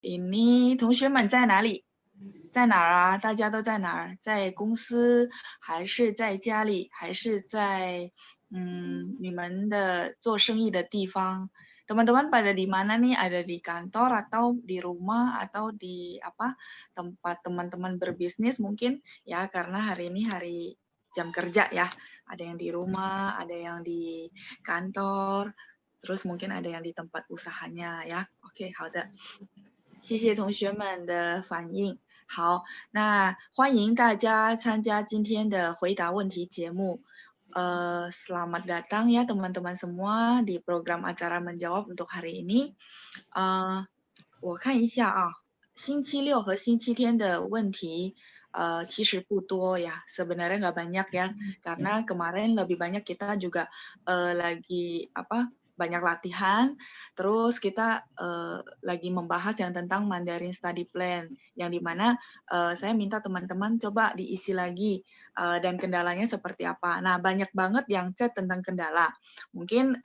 ini 同学们在哪里？在哪儿啊？大家都在哪儿？在公司，还是在家里，还是在你们的做生意的地方？Teman-teman pada di mana nih? Ada di kantor atau di rumah atau di apa? Tempat teman-teman berbisnis mungkin ya, karena hari ini hari jam kerja ya. Ada yang di rumah, ada yang di kantor, terus mungkin ada yang di tempat usahanya ya. Oke, 好的。谢谢同学们的反应。好，那欢迎大家参加今天的回答问题节目。Selamat datang ya teman-teman semua di program acara menjawab untuk hari ini. 我看一下啊，星期六和星期天的问题，其实不多ya, sebenarnya nggak banyak ya, karena kemarin lebih banyak kita juga lagi banyak latihan, terus kita lagi membahas yang tentang Mandarin Study Plan, yang dimana saya minta teman-teman coba diisi lagi dan kendalanya seperti apa. Nah, banyak banget yang chat tentang kendala. Mungkin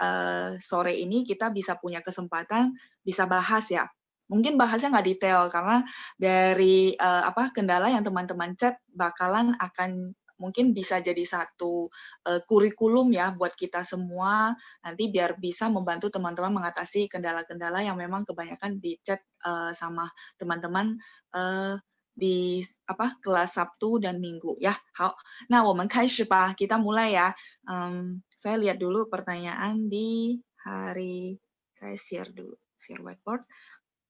sore ini kita bisa punya kesempatan bisa bahas ya. Mungkin bahasnya nggak detail karena dari kendala yang teman-teman chat bakalan akan mungkin bisa jadi satu kurikulum ya buat kita semua nanti biar bisa membantu teman-teman mengatasi kendala-kendala yang memang kebanyakan di chat sama teman-teman di kelas Sabtu dan Minggu ya. 好，那我们开始吧，kita mulai ya. Saya lihat dulu pertanyaan di hari, saya share dulu, share whiteboard.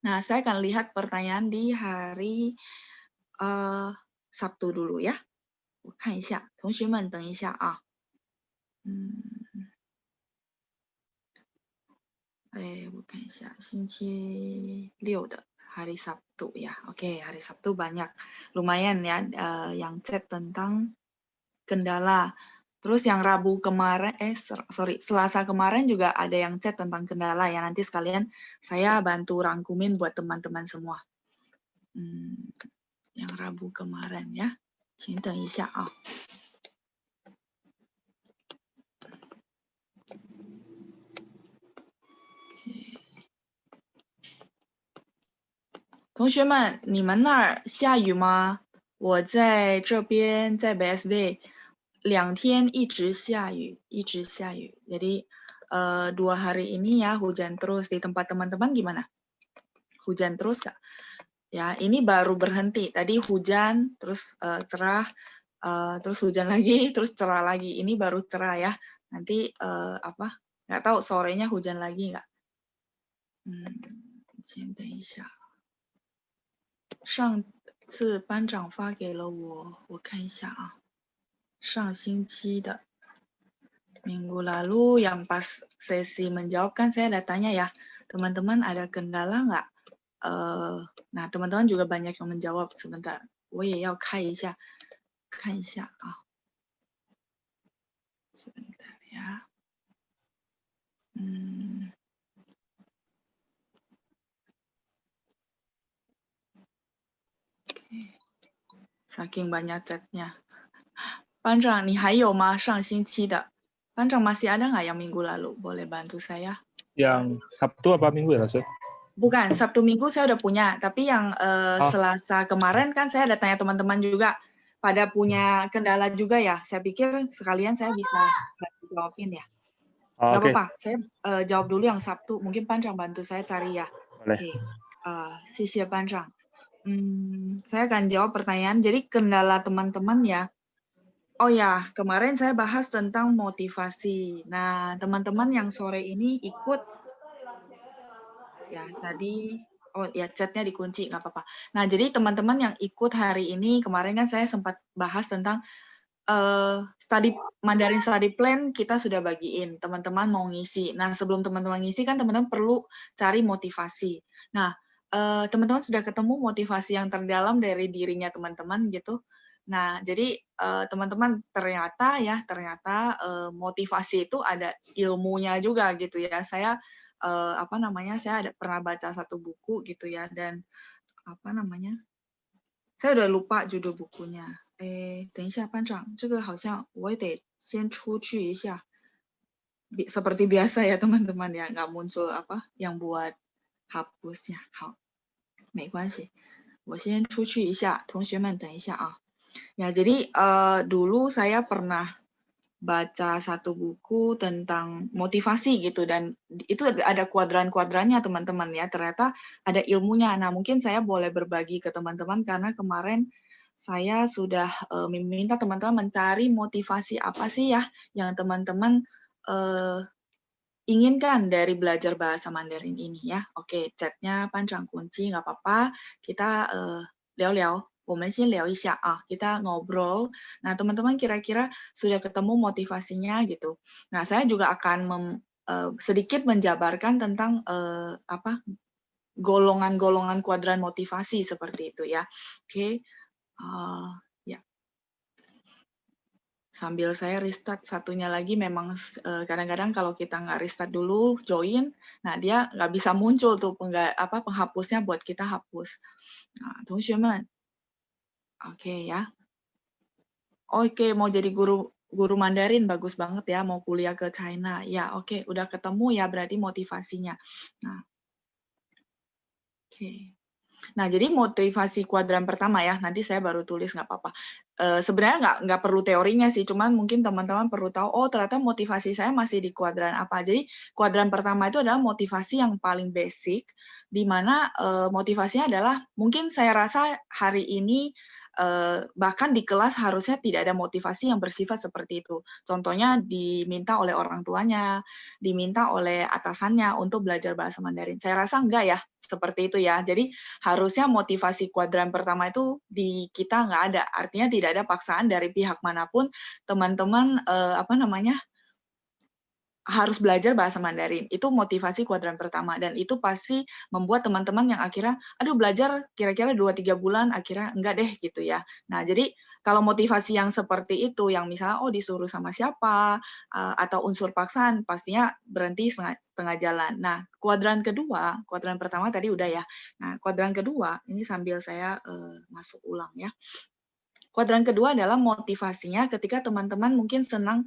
Nah, saya akan lihat pertanyaan di hari Sabtu dulu ya. 我看一下，同学们等一下啊。我看一下，星期六的hari Sabtu ya. Oke, hari Sabtu banyak, lumayan ya yang chat tentang kendala. Terus yang Rabu kemarin, Selasa kemarin juga ada yang chat tentang kendala ya. Nanti sekalian saya bantu rangkumin buat teman-teman semua. Yang Rabu kemarin ya. 请等一下啊。同学们，你们那儿下雨吗？我在这边，在 BSD 2天一直下雨，一直下雨。Jadi 2 hari ini ya hujan terus. Di tempat teman-teman gimana? Hujan terus nggak? Ya, ini baru berhenti. Tadi hujan, terus cerah, terus hujan lagi, terus cerah lagi. Ini baru cerah ya. Nanti nggak tahu sorenya hujan lagi nggak? 先等一下。上次班长发给了我看一下啊，上星期的 minggu lalu yang pas sesi menjawab kan saya ada tanya ya, teman-teman ada kendala nggak? Nah, teman-teman juga banyak yang menjawab. Sebentar, 我也要看一下啊。Sebentar ya. Saking banyak chatnya. 班长，你还有吗？上星期的。班长 masih ada nggak yang minggu lalu? Boleh bantu saya? Yang Sabtu apa Minggu ya, Tasya? Bukan, Sabtu Minggu saya udah punya. Tapi yang Selasa kemarin kan saya ada tanya teman-teman juga. Pada punya kendala juga ya. Saya pikir sekalian saya bisa jawabin ya. Nggak apa-apa, saya jawab dulu yang Sabtu. Mungkin Panjang bantu saya cari ya. Oke, Sisi Panjang. Saya akan jawab pertanyaan. Jadi kendala teman-teman ya. Oh ya, kemarin saya bahas tentang motivasi. Nah, teman-teman yang sore ini ikut, ya tadi, oh ya chatnya dikunci, nggak apa-apa. Nah, jadi teman-teman yang ikut hari ini, kemarin kan saya sempat bahas tentang Mandarin Study Plan kita sudah bagiin, teman-teman mau ngisi. Nah, sebelum teman-teman ngisi kan teman-teman perlu cari motivasi. Nah, teman-teman sudah ketemu motivasi yang terdalam dari dirinya teman-teman gitu. Nah, jadi teman-teman ternyata motivasi itu ada ilmunya juga gitu ya. Saya saya ada pernah baca satu buku gitu ya, dan saya udah lupa judul bukunya. 等一下，班长，这个好像我也得先出去一下。Seperti biasa ya teman-teman ya, nggak muncul yang buat hapusnya. 好。没关系，我先出去一下，同学们等一下啊。Ya, jadi dulu saya pernah baca satu buku tentang motivasi gitu dan itu ada kuadran-kuadrannya teman-teman ya. Ternyata ada ilmunya. Nah, mungkin saya boleh berbagi ke teman-teman karena kemarin saya sudah meminta teman-teman mencari motivasi apa sih ya yang teman-teman inginkan dari belajar bahasa Mandarin ini ya. Oke, chatnya panjang kunci nggak apa-apa. Kita聊聊，我们先聊一下啊，kita ngobrol. Nah, teman-teman kira-kira sudah ketemu motivasinya gitu. Nah, saya juga akan sedikit menjabarkan tentang apa golongan-golongan kuadran motivasi seperti itu ya. Oke, ya. Sambil saya restart satunya lagi, memang kadang-kadang kalau kita nggak restart dulu, join, nah dia nggak bisa muncul tuh penghapusnya buat kita hapus. Nah, 同学们, oke ya. Oke, mau jadi guru Mandarin, bagus banget ya, mau kuliah ke China. Ya, oke, udah ketemu ya berarti motivasinya. Nah, oke. Nah, jadi motivasi kuadran pertama ya, nanti saya baru tulis nggak apa-apa. Sebenarnya nggak perlu teorinya sih, cuman mungkin teman-teman perlu tahu, oh ternyata motivasi saya masih di kuadran apa. Jadi kuadran pertama itu adalah motivasi yang paling basic, di mana motivasinya adalah mungkin saya rasa hari ini bahkan di kelas harusnya tidak ada motivasi yang bersifat seperti itu. Contohnya diminta oleh orang tuanya, diminta oleh atasannya untuk belajar bahasa Mandarin. Saya rasa enggak ya, seperti itu ya. Jadi harusnya motivasi kuadran pertama itu di kita nggak ada. Artinya tidak ada paksaan dari pihak manapun teman-teman harus belajar bahasa Mandarin. Itu motivasi kuadran pertama. Dan itu pasti membuat teman-teman yang akhirnya, aduh belajar kira-kira 2-3 bulan, akhirnya enggak deh gitu ya. Nah, jadi kalau motivasi yang seperti itu, yang misalnya, oh disuruh sama siapa, atau unsur paksaan, pastinya berhenti setengah jalan. Nah, kuadran kedua, kuadran pertama tadi udah ya. Nah, kuadran kedua, ini sambil saya masuk ulang ya. Kuadran kedua adalah motivasinya ketika teman-teman mungkin senang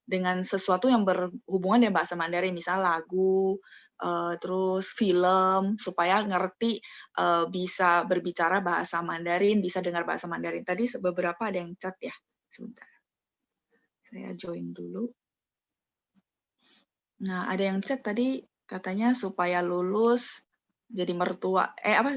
dengan sesuatu yang berhubungan dengan bahasa Mandarin, misal lagu, terus film, supaya ngerti bisa berbicara bahasa Mandarin, bisa dengar bahasa Mandarin. Tadi beberapa ada yang chat ya, sebentar. Saya join dulu. Nah, ada yang chat tadi katanya supaya lulus jadi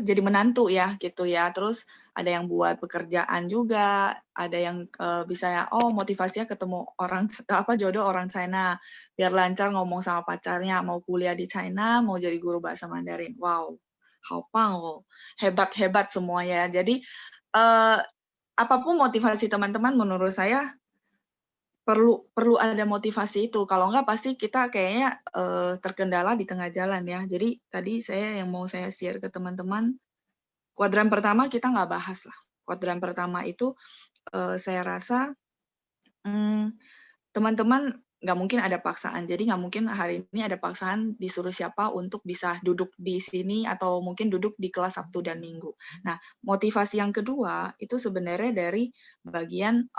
jadi menantu ya gitu ya. Terus ada yang buat pekerjaan juga, ada yang bisa ya, oh motivasinya ketemu orang jodoh orang China biar lancar ngomong sama pacarnya, mau kuliah di China, mau jadi guru bahasa Mandarin. Wow, haopang, hebat-hebat semuanya. Jadi apapun motivasi teman-teman menurut saya perlu ada motivasi itu, kalau enggak pasti kita kayaknya terkendala di tengah jalan ya. Jadi tadi yang mau saya share ke teman-teman, kuadran pertama kita nggak bahas lah. Kuadran pertama itu saya rasa teman-teman nggak mungkin ada paksaan. Jadi nggak mungkin hari ini ada paksaan disuruh siapa untuk bisa duduk di sini atau mungkin duduk di kelas Sabtu dan Minggu. Nah, motivasi yang kedua itu sebenarnya dari bagian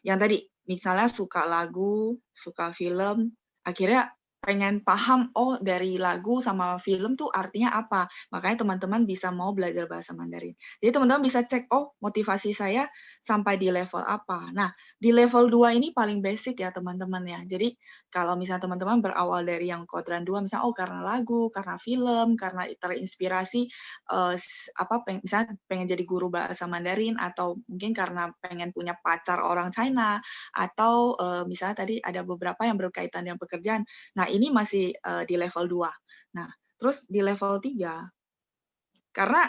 yang tadi, misalnya suka lagu, suka film, akhirnya pengen paham, oh dari lagu sama film tuh artinya apa. Makanya teman-teman bisa mau belajar bahasa Mandarin. Jadi teman-teman bisa cek, oh motivasi saya sampai di level apa. Nah, di level 2 ini paling basic ya teman-teman ya. Jadi kalau misalnya teman-teman berawal dari yang kuadran 2, misalnya oh karena lagu, karena film, karena terinspirasi misalnya pengen jadi guru bahasa Mandarin, atau mungkin karena pengen punya pacar orang China, atau misalnya tadi ada beberapa yang berkaitan dengan pekerjaan. Nah, ini masih di level 2. Nah, terus di level 3, karena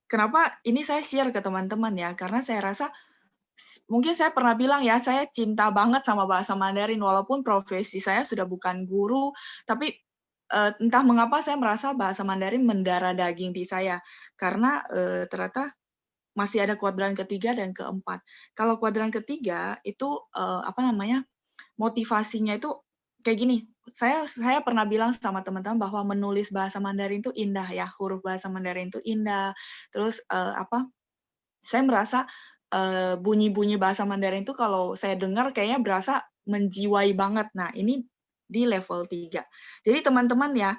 kenapa ini saya share ke teman-teman ya, karena saya rasa mungkin saya pernah bilang ya, saya cinta banget sama bahasa Mandarin, walaupun profesi saya sudah bukan guru, tapi entah mengapa saya merasa bahasa Mandarin mendarah daging di saya, karena ternyata masih ada kuadran ketiga dan keempat. Kalau kuadran ketiga itu motivasinya itu kayak gini. Saya pernah bilang sama teman-teman bahwa menulis bahasa Mandarin itu indah ya, huruf bahasa Mandarin itu indah. Terus saya merasa bunyi-bunyi bahasa Mandarin itu kalau saya dengar kayaknya berasa menjiwai banget. Nah, ini di level 3. Jadi teman-teman ya,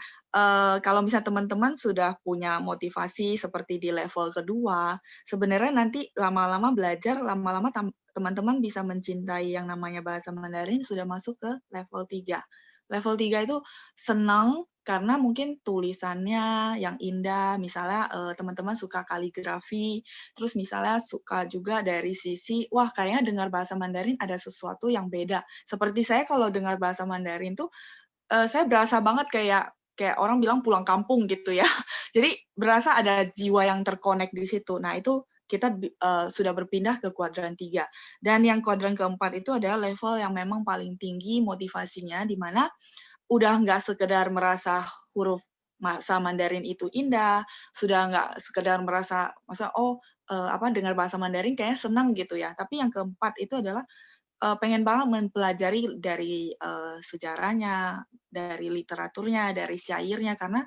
kalau misalnya teman-teman sudah punya motivasi seperti di level kedua, sebenarnya nanti lama-lama belajar, lama-lama teman-teman bisa mencintai yang namanya bahasa Mandarin sudah masuk ke level 3. Level 3 itu senang karena mungkin tulisannya yang indah, misalnya teman-teman suka kaligrafi, terus misalnya suka juga dari sisi, wah kayaknya dengar bahasa Mandarin ada sesuatu yang beda. Seperti saya kalau dengar bahasa Mandarin tuh, saya berasa banget kayak kayak orang bilang pulang kampung gitu ya. Jadi berasa ada jiwa yang terkonek di situ. Nah itu kita sudah berpindah ke kuadran 3. Dan yang kuadran keempat itu adalah level yang memang paling tinggi motivasinya, di mana udah nggak sekedar merasa huruf bahasa Mandarin itu indah, sudah nggak sekedar merasa, masa oh dengar bahasa Mandarin kayaknya senang gitu ya. Tapi yang keempat itu adalah pengen banget mempelajari dari sejarahnya, dari literaturnya, dari syairnya karena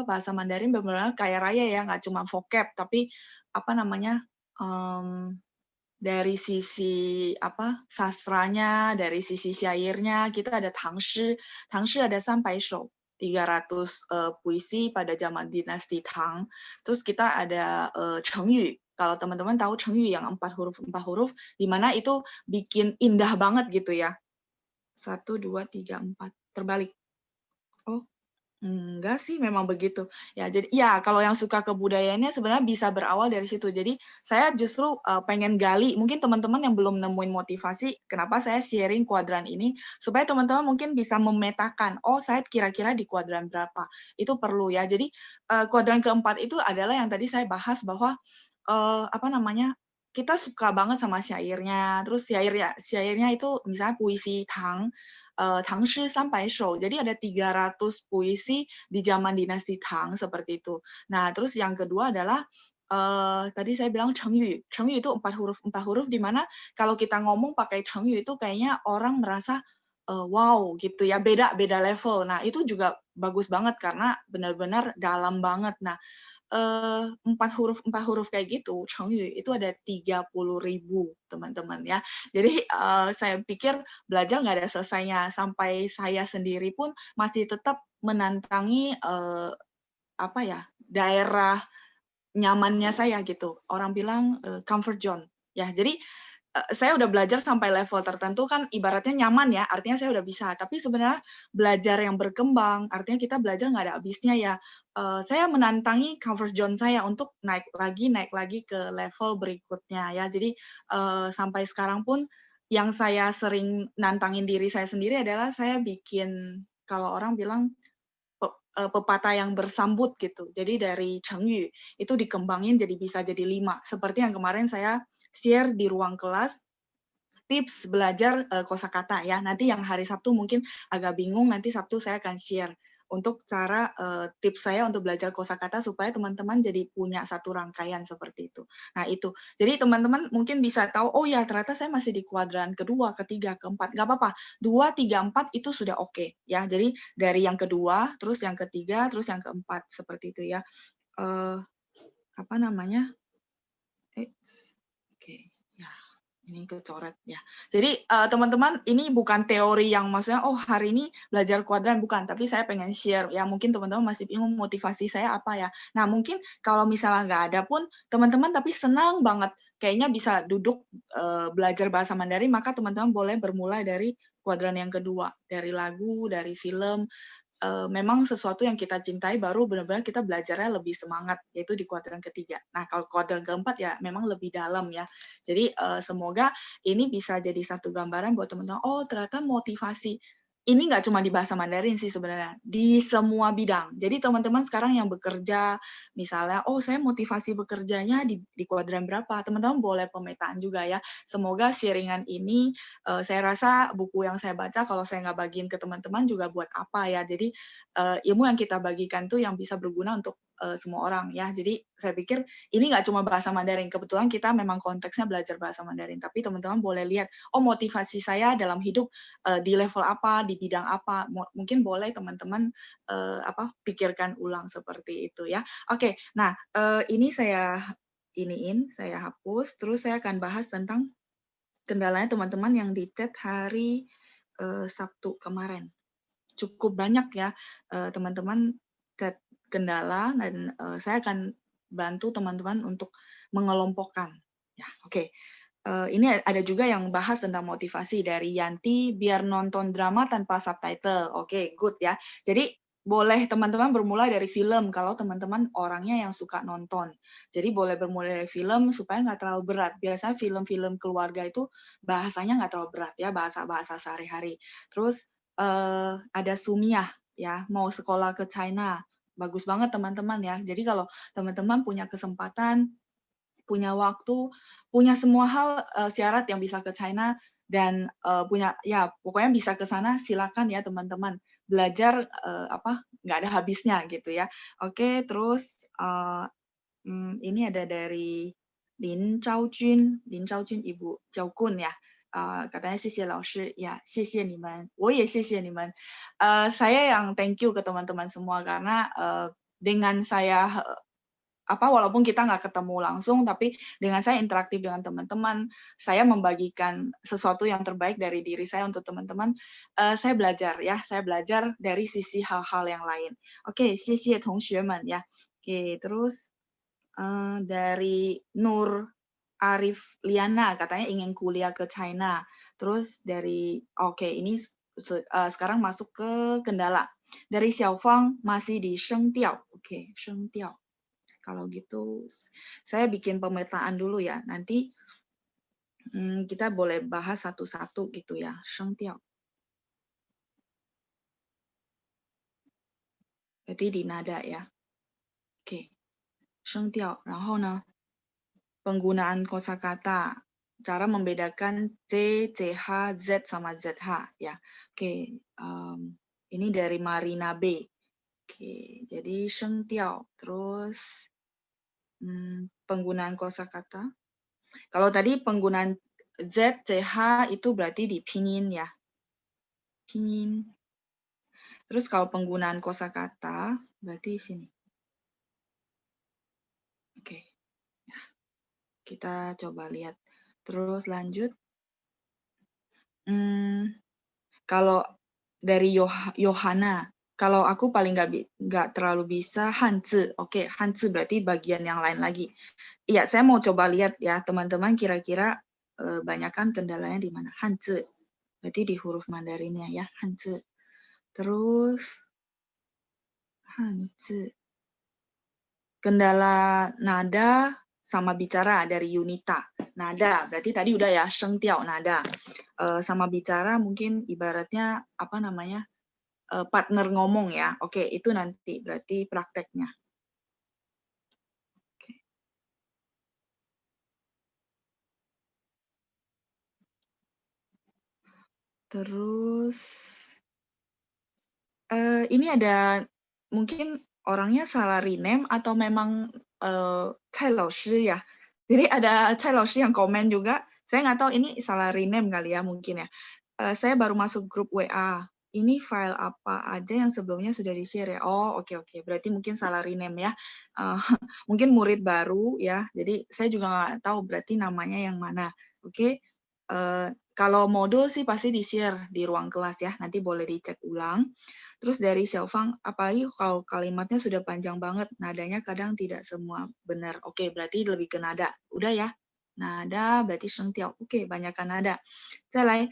bahasa Mandarin benar-benar kaya raya ya, nggak cuma vocab tapi apa namanya dari sisi sastranya, dari sisi syairnya, kita ada Tangshi. Tangshi ada sampai shou, 300 puisi pada zaman dinasti Tang. Terus kita ada Chengyu. Kalau teman-teman tahu Chengyu yang 4 huruf, di mana itu bikin indah banget gitu ya. 1, 2, 3, 4. Terbalik. Oh, enggak sih, memang begitu. Ya, jadi ya kalau yang suka kebudayaannya sebenarnya bisa berawal dari situ. Jadi saya justru pengen gali, mungkin teman-teman yang belum nemuin motivasi, kenapa saya sharing kuadran ini, supaya teman-teman mungkin bisa memetakan, oh saya kira-kira di kuadran berapa. Itu perlu ya. Jadi kuadran keempat itu adalah yang tadi saya bahas bahwa kita suka banget sama syairnya, terus syairnya itu misalnya puisi Tang, Tangshi Sampai Shou. Jadi ada 300 puisi di zaman dinasti Tang seperti itu. Nah, terus yang kedua adalah tadi saya bilang Chengyu. Chengyu itu 4 huruf di mana kalau kita ngomong pakai Chengyu itu kayaknya orang merasa wow gitu ya, beda level. Nah, itu juga bagus banget karena benar-benar dalam banget. Nah, 4 huruf kayak gitu, Chengyu itu ada 30.000 teman-teman ya. Jadi saya pikir belajar nggak ada selesainya. Sampai saya sendiri pun masih tetap menantangi daerah nyamannya saya gitu. Orang bilang comfort zone. Ya, jadi saya udah belajar sampai level tertentu kan ibaratnya nyaman ya, artinya saya udah bisa. Tapi sebenarnya belajar yang berkembang, artinya kita belajar nggak ada habisnya ya. Saya menantangi comfort zone saya untuk naik lagi ke level berikutnya ya. Jadi sampai sekarang pun yang saya sering nantangin diri saya sendiri adalah saya bikin kalau orang bilang pepatah yang bersambut gitu. Jadi dari Chengyu itu dikembangin bisa jadi 5. Seperti yang kemarin saya share di ruang kelas, tips belajar kosakata ya. Nanti yang hari Sabtu mungkin agak bingung, nanti Sabtu saya akan share untuk cara tips saya untuk belajar kosakata supaya teman-teman jadi punya satu rangkaian seperti itu. Nah itu, jadi teman-teman mungkin bisa tahu, oh ya ternyata saya masih di kuadran kedua, ketiga, keempat. Nggak apa-apa, 2, 3, 4 itu sudah oke ya. Jadi dari yang kedua, terus yang ketiga, terus yang keempat seperti itu ya. Apa namanya? Oke, ya. Ini kecoret ya. Jadi teman-teman ini bukan teori yang maksudnya oh hari ini belajar kuadran bukan, tapi saya pengen share ya mungkin teman-teman masih bingung motivasi saya apa ya. Nah mungkin kalau misalnya nggak ada pun teman-teman tapi senang banget kayaknya bisa duduk belajar bahasa Mandarin maka teman-teman boleh bermula dari kuadran yang kedua, dari lagu, dari film. Memang sesuatu yang kita cintai baru benar-benar kita belajarnya lebih semangat, yaitu di kuadran ketiga. Nah, kalau kuadran keempat ya memang lebih dalam ya. Jadi semoga ini bisa jadi satu gambaran buat teman-teman, oh ternyata motivasi ini nggak cuma di bahasa Mandarin sih sebenarnya, di semua bidang. Jadi teman-teman sekarang yang bekerja, misalnya, oh saya motivasi bekerjanya di kuadran berapa, teman-teman boleh pemetaan juga ya. Semoga sharingan ini, saya rasa buku yang saya baca, kalau saya nggak bagiin ke teman-teman juga buat apa ya. Jadi ilmu yang kita bagikan tuh yang bisa berguna untuk semua orang ya. Jadi saya pikir ini nggak cuma bahasa Mandarin. Kebetulan kita memang konteksnya belajar bahasa Mandarin. Tapi teman-teman boleh lihat, oh motivasi saya dalam hidup di level apa, di bidang apa. Mungkin boleh teman-teman pikirkan ulang seperti itu ya. Oke, nah ini saya saya hapus. Terus saya akan bahas tentang kendalanya teman-teman yang di chat hari Sabtu kemarin. cukup banyak ya teman-teman kendala dan saya akan bantu teman-teman untuk mengelompokkan. Ya, oke. Ini ada juga yang bahas tentang motivasi dari Yanti, biar nonton drama tanpa subtitle. Oke, good ya. Jadi boleh teman-teman bermula dari film kalau teman-teman orangnya yang suka nonton. Jadi boleh bermula dari film supaya nggak terlalu berat. Biasanya film-film keluarga itu bahasanya nggak terlalu berat ya, bahasa-bahasa sehari-hari. Terus ada Sumiyah ya, mau sekolah ke China. Bagus banget teman-teman ya. Jadi kalau teman-teman punya kesempatan, punya waktu, punya semua hal syarat yang bisa ke China dan punya ya pokoknya bisa ke sana silakan ya teman-teman belajar nggak ada habisnya gitu ya. Oke, terus ini ada dari Lin Zhaojun Ibu Jiao Kun ya. Katanya 谢谢老师 ya 谢谢你们我也谢谢你们 saya yang thank you ke teman-teman semua karena dengan saya walaupun kita nggak ketemu langsung, tapi dengan saya interaktif dengan teman-teman, saya membagikan sesuatu yang terbaik dari diri saya untuk teman-teman, saya belajar ya, saya belajar dari sisi hal-hal yang lain. Oke, 谢谢同学们 ya. Oke, terus dari Nur Arif Liana katanya ingin kuliah ke China. Terus dari ini sekarang masuk ke kendala. Dari Xiaofang masih di Shengdiao. Oke, Shengdiao. Kalau gitu, saya bikin pemetaan dulu ya. Nanti kita boleh bahas satu-satu gitu ya. Shengdiao. Berarti di nada ya. Oke. Shengdiao. 然后呢, penggunaan kosakata. Cara membedakan C, CH, Z sama ZH ya. Oke. Ini dari Marina B. Oke. Jadi Shengdiao. Terus penggunaan kosakata. Kalau tadi penggunaan Z, CH itu berarti di pinyin ya. Pinyin. Terus kalau penggunaan kosakata berarti di sini. Oke. Ya. Kita coba lihat. Terus lanjut. Kalau dari Yohana, kalau aku paling nggak terlalu bisa Hanzi. Oke, Hanzi berarti bagian yang lain lagi. Iya, saya mau coba lihat ya, teman-teman kira-kira banyakkan kendalanya di mana. Hanzi. Berarti di huruf Mandarinnya ya, Hanzi. Terus Hanzi. Kendala nada sama bicara dari Yunita. Nada, berarti tadi udah ya, Shengdiao nada. Sama bicara mungkin ibaratnya partner ngomong ya. Oke, itu nanti berarti prakteknya. Oke. Terus ini ada mungkin orangnya salah rename atau memang Cai Laoshi ya. Jadi ada Cai Laoshi yang komen juga. Saya nggak tahu ini salah rename kali ya mungkin ya. Saya baru masuk grup WA. Ini file apa aja yang sebelumnya sudah di-share ya? Oh, oke. Berarti mungkin salah rename ya. Mungkin murid baru ya. Jadi saya juga nggak tahu berarti namanya yang mana. Oke. Kalau modul sih pasti di-share di ruang kelas ya. Nanti boleh dicek ulang. Terus dari Xiaofang, apalagi kalau kalimatnya sudah panjang banget, nadanya kadang tidak semua benar. Oke, berarti lebih ke nada. Udah ya. Nada berarti Shengdiao. Oke, banyakkan nada. Zalai,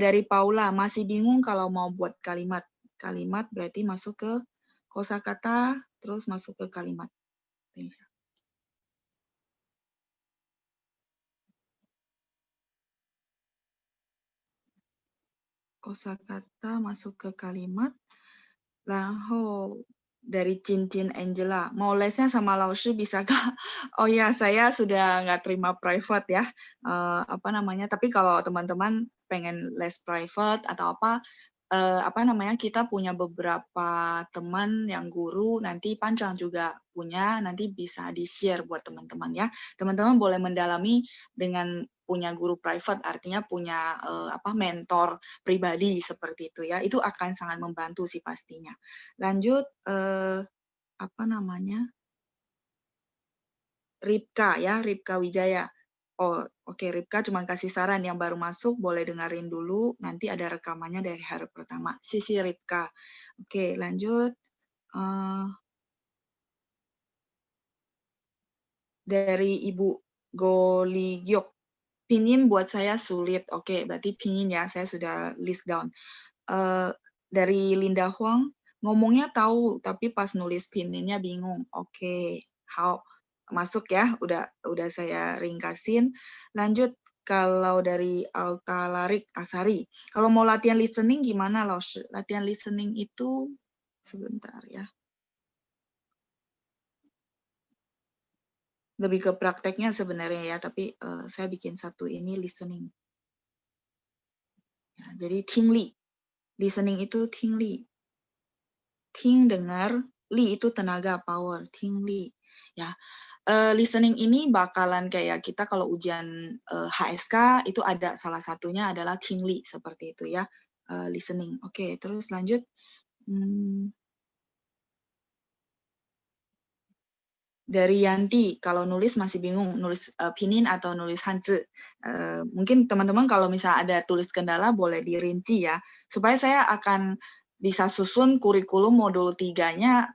dari Paula, masih bingung kalau mau buat kalimat. Kalimat berarti masuk ke kosakata, terus masuk ke kalimat. Kosakata masuk ke kalimat. Lalu dari Cincin Angela, mau lesnya sama Laoshi bisakah? Oh ya, saya sudah nggak terima private ya. Tapi kalau teman-teman pengen les private atau kita punya beberapa teman yang guru, nanti Pancang juga punya, nanti bisa di-share buat teman-teman ya. Teman-teman boleh mendalami dengan punya guru private, artinya punya mentor pribadi seperti itu ya. Itu akan sangat membantu sih pastinya. Lanjut, Ripka ya, Ripka Wijaya. Oke, Ripka cuma kasih saran yang baru masuk, boleh dengerin dulu, nanti ada rekamannya dari hari pertama. Sisi Ripka. Oke, lanjut. Dari Ibu Goligyok. Pinyin buat saya sulit. Oke, berarti pinyin ya, saya sudah list down. Dari Linda Huang, ngomongnya tahu, tapi pas nulis pinyinya bingung. Oke, how? Masuk ya, udah saya ringkasin. Lanjut, kalau dari Alta Larik Asari, kalau mau latihan listening gimana, Laos? Latihan listening itu, sebentar ya. Lebih ke prakteknya sebenarnya ya, tapi saya bikin satu ini listening. Ya, jadi tingli. Listening itu tingli. Ting dengar, li itu tenaga, power, tingli. Ya, listening ini bakalan kayak kita kalau ujian HSK itu ada salah satunya adalah tingli seperti itu ya, listening. Oke, terus lanjut. Dari Yanti, kalau nulis masih bingung, nulis pinyin atau nulis hanzi. Mungkin teman-teman kalau misalnya ada tulis kendala boleh dirinci ya, supaya saya akan bisa susun kurikulum modul 3-nya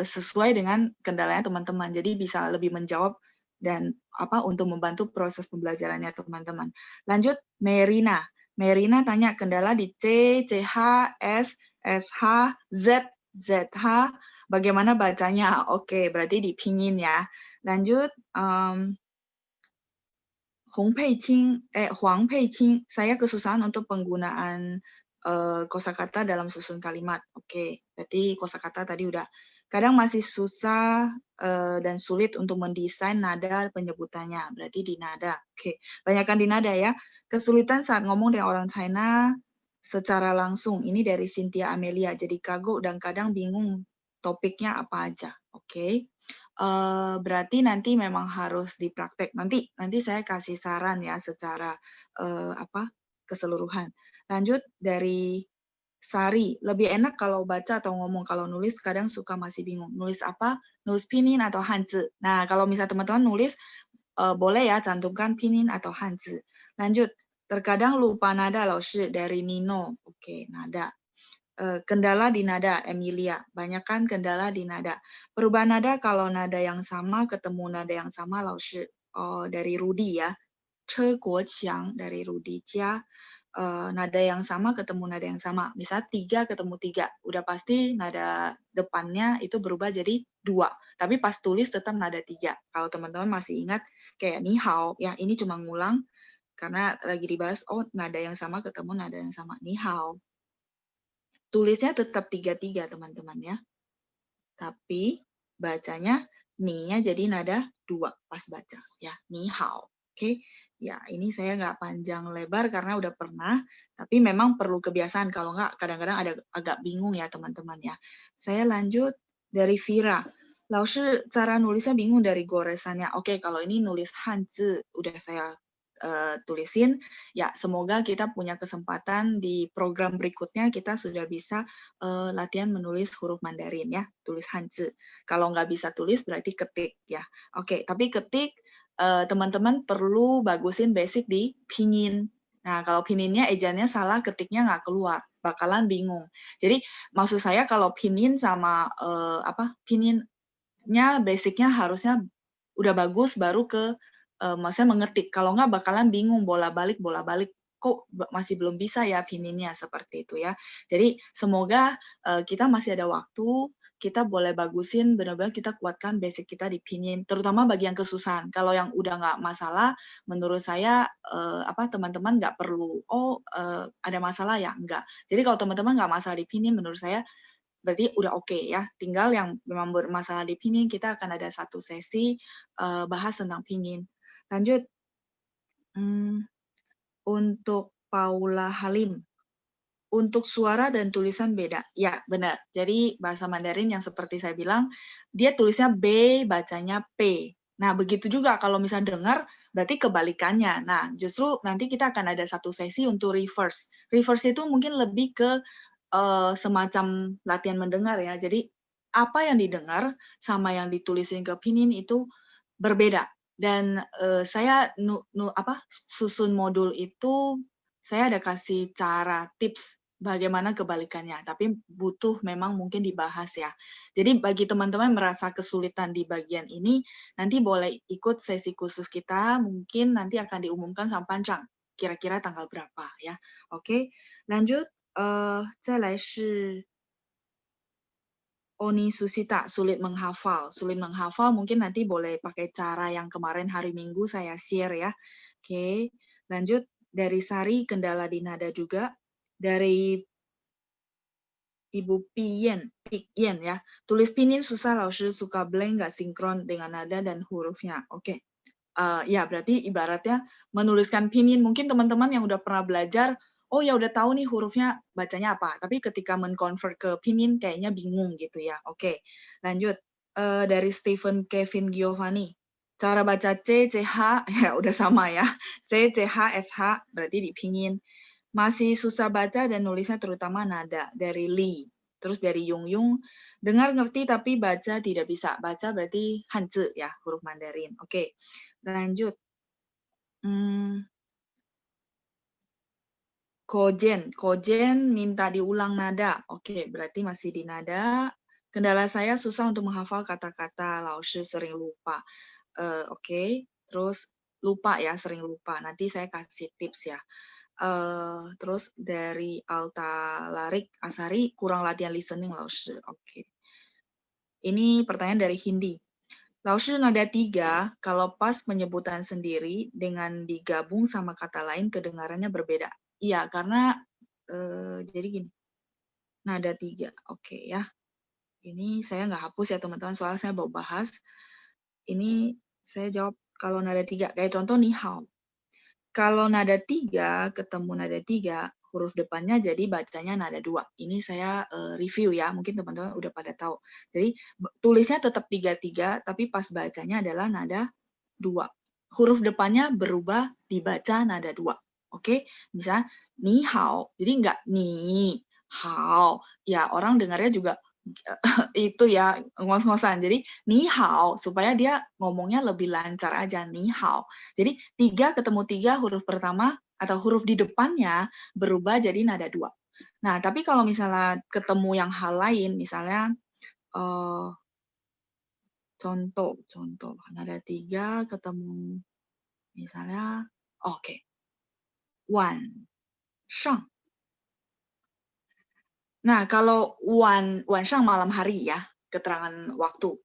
sesuai dengan kendalanya teman-teman. Jadi bisa lebih menjawab dan untuk membantu proses pembelajarannya teman-teman. Lanjut, Merina. Merina tanya kendala di C, CH, S, SH, Z, ZH, bagaimana bacanya? Oke, berarti di pinyin ya. Lanjut, Huang Peiqing, saya kesusahan untuk penggunaan kosakata dalam susun kalimat. Oke, berarti kosakata tadi udah. Kadang masih susah dan sulit untuk mendesain nada penyebutannya. Berarti di nada. Oke, banyakkan di nada ya. Kesulitan saat ngomong dengan orang China secara langsung. Ini dari Cynthia Amelia. Jadi kagok dan kadang bingung topiknya apa aja. Oke. Berarti nanti memang harus dipraktek. Nanti saya kasih saran ya secara keseluruhan. Lanjut dari Sari, lebih enak kalau baca atau ngomong, kalau nulis kadang suka masih bingung. Nulis apa? Nulis pinyin atau hanzi. Nah, kalau misalnya teman-teman nulis, boleh ya cantumkan pinyin atau hanzi. Lanjut, terkadang lupa nada Laoshi dari Nino. Oke, nada. Kendala di nada, Emilia. Banyakan kendala di nada. Perubahan nada kalau nada yang sama ketemu nada yang sama, Laoshi. Dari Rudi ya. Che Guo Qiang dari Rudi Jia. Nada yang sama ketemu nada yang sama. Misal 3 ketemu 3. Udah pasti nada depannya itu berubah jadi 2. Tapi pas tulis tetap nada 3. Kalau teman-teman masih ingat kayak ni hao, ya ini cuma ngulang karena lagi dibahas, nada yang sama ketemu nada yang sama. Ni hao. Tulisnya tetap 3-3 teman-teman ya. Tapi bacanya ni-nya jadi nada 2 pas baca ya. Ni hao. Oke. Ya, ini saya nggak panjang lebar karena udah pernah, tapi memang perlu kebiasaan, kalau nggak kadang-kadang ada agak bingung ya teman-teman ya. Saya lanjut dari Vira. Laoshi cara nulisnya bingung dari goresannya. Oke, kalau ini nulis hanzi udah saya tulisin. Ya, semoga kita punya kesempatan di program berikutnya kita sudah bisa latihan menulis huruf Mandarin ya, tulis hanzi. Kalau nggak bisa tulis berarti ketik ya. Oke, tapi ketik teman-teman perlu bagusin basic di pinyin. Nah, kalau pinyinnya ejaannya salah, ketiknya nggak keluar, bakalan bingung. Jadi maksud saya kalau pinyin sama pinyinnya basicnya harusnya udah bagus baru ke maksudnya mengetik. Kalau nggak bakalan bingung bolak-balik kok masih belum bisa ya pininnya seperti itu ya. Jadi semoga kita masih ada waktu, kita boleh bagusin benar-benar kita kuatkan basic kita di pinin, terutama bagi yang kesusahan. Kalau yang udah nggak masalah, menurut saya teman-teman nggak perlu ada masalah ya enggak. Jadi kalau teman-teman nggak masalah di pinin, menurut saya berarti udah oke ya. Tinggal yang memang bermasalah di pinyin, kita akan ada satu sesi bahas tentang pinyin. Lanjut. Untuk Paula Halim. Untuk suara dan tulisan beda. Ya, benar. Jadi bahasa Mandarin yang seperti saya bilang, dia tulisnya B, bacanya P. Nah, begitu juga kalau misalnya dengar, berarti kebalikannya. Nah, justru nanti kita akan ada satu sesi untuk reverse. Reverse itu mungkin lebih ke semacam latihan mendengar ya. Jadi, apa yang didengar sama yang ditulisin ke pinyin itu berbeda. Dan saya susun modul itu saya ada kasih cara tips bagaimana kebalikannya, tapi butuh memang mungkin dibahas ya. Jadi bagi teman-teman merasa kesulitan di bagian ini, nanti boleh ikut sesi khusus kita, mungkin nanti akan diumumkan sama Pancang, kira-kira tanggal berapa ya. Oke, lanjut. 再来是 Oni Susita, sulit menghafal. Sulit menghafal mungkin nanti boleh pakai cara yang kemarin hari Minggu saya share ya. Oke, lanjut dari Sari, kendala di nada juga. Dari Ibu Pien ya. Tulis pinin susah, Laoshi suka blank, nggak sinkron dengan nada dan hurufnya. Oke. Ya berarti ibaratnya menuliskan pinin, mungkin teman-teman yang udah pernah belajar, oh ya udah tahu nih hurufnya bacanya apa, tapi ketika men-convert ke pinin kayaknya bingung gitu ya. Oke, lanjut. Dari Stephen Kevin Giovanni, cara baca C, CH, ya udah sama ya. C, CH, SH, berarti di pinin. Masih susah baca dan nulisnya terutama nada, dari Lee. Terus dari Yung Yung, dengar ngerti tapi baca tidak bisa. Baca berarti Hanzi ya, huruf Mandarin. Oke. Lanjut. Kojen minta diulang nada. Oke, berarti masih di nada. Kendala saya susah untuk menghafal kata-kata. Laoshi sering lupa. Oke. Terus lupa ya, sering lupa. Nanti saya kasih tips ya. Terus dari Alta Larik Asari, kurang latihan listening Laoshi. Oke. Ini pertanyaan dari Hindi. Laoshi nada 3, kalau pas penyebutan sendiri dengan digabung sama kata lain kedengarannya berbeda. Iya, karena jadi gini, nada 3, oke ya. Ini saya nggak hapus ya teman-teman, soalnya saya mau bahas. Ini saya jawab kalau nada 3, kayak contoh ni hao. Kalau nada 3 ketemu nada 3, huruf depannya jadi bacanya nada 2. Ini saya review ya, mungkin teman-teman udah pada tahu. Jadi tulisnya tetap 3-3, tapi pas bacanya adalah nada 2. Huruf depannya berubah dibaca nada 2. Oke, misalnya ni hao, jadi nggak ni hao. Ya orang dengarnya juga itu ya ngos-ngosan. Jadi ni hao supaya dia ngomongnya lebih lancar aja, ni hao. Jadi 3 ketemu 3, huruf pertama atau huruf di depannya berubah jadi nada 2. Nah, tapi kalau misalnya ketemu yang hal lain, misalnya contoh nada 3 ketemu misalnya oke. Wan shang. Nah, kalau wan shang malam hari ya, keterangan waktu.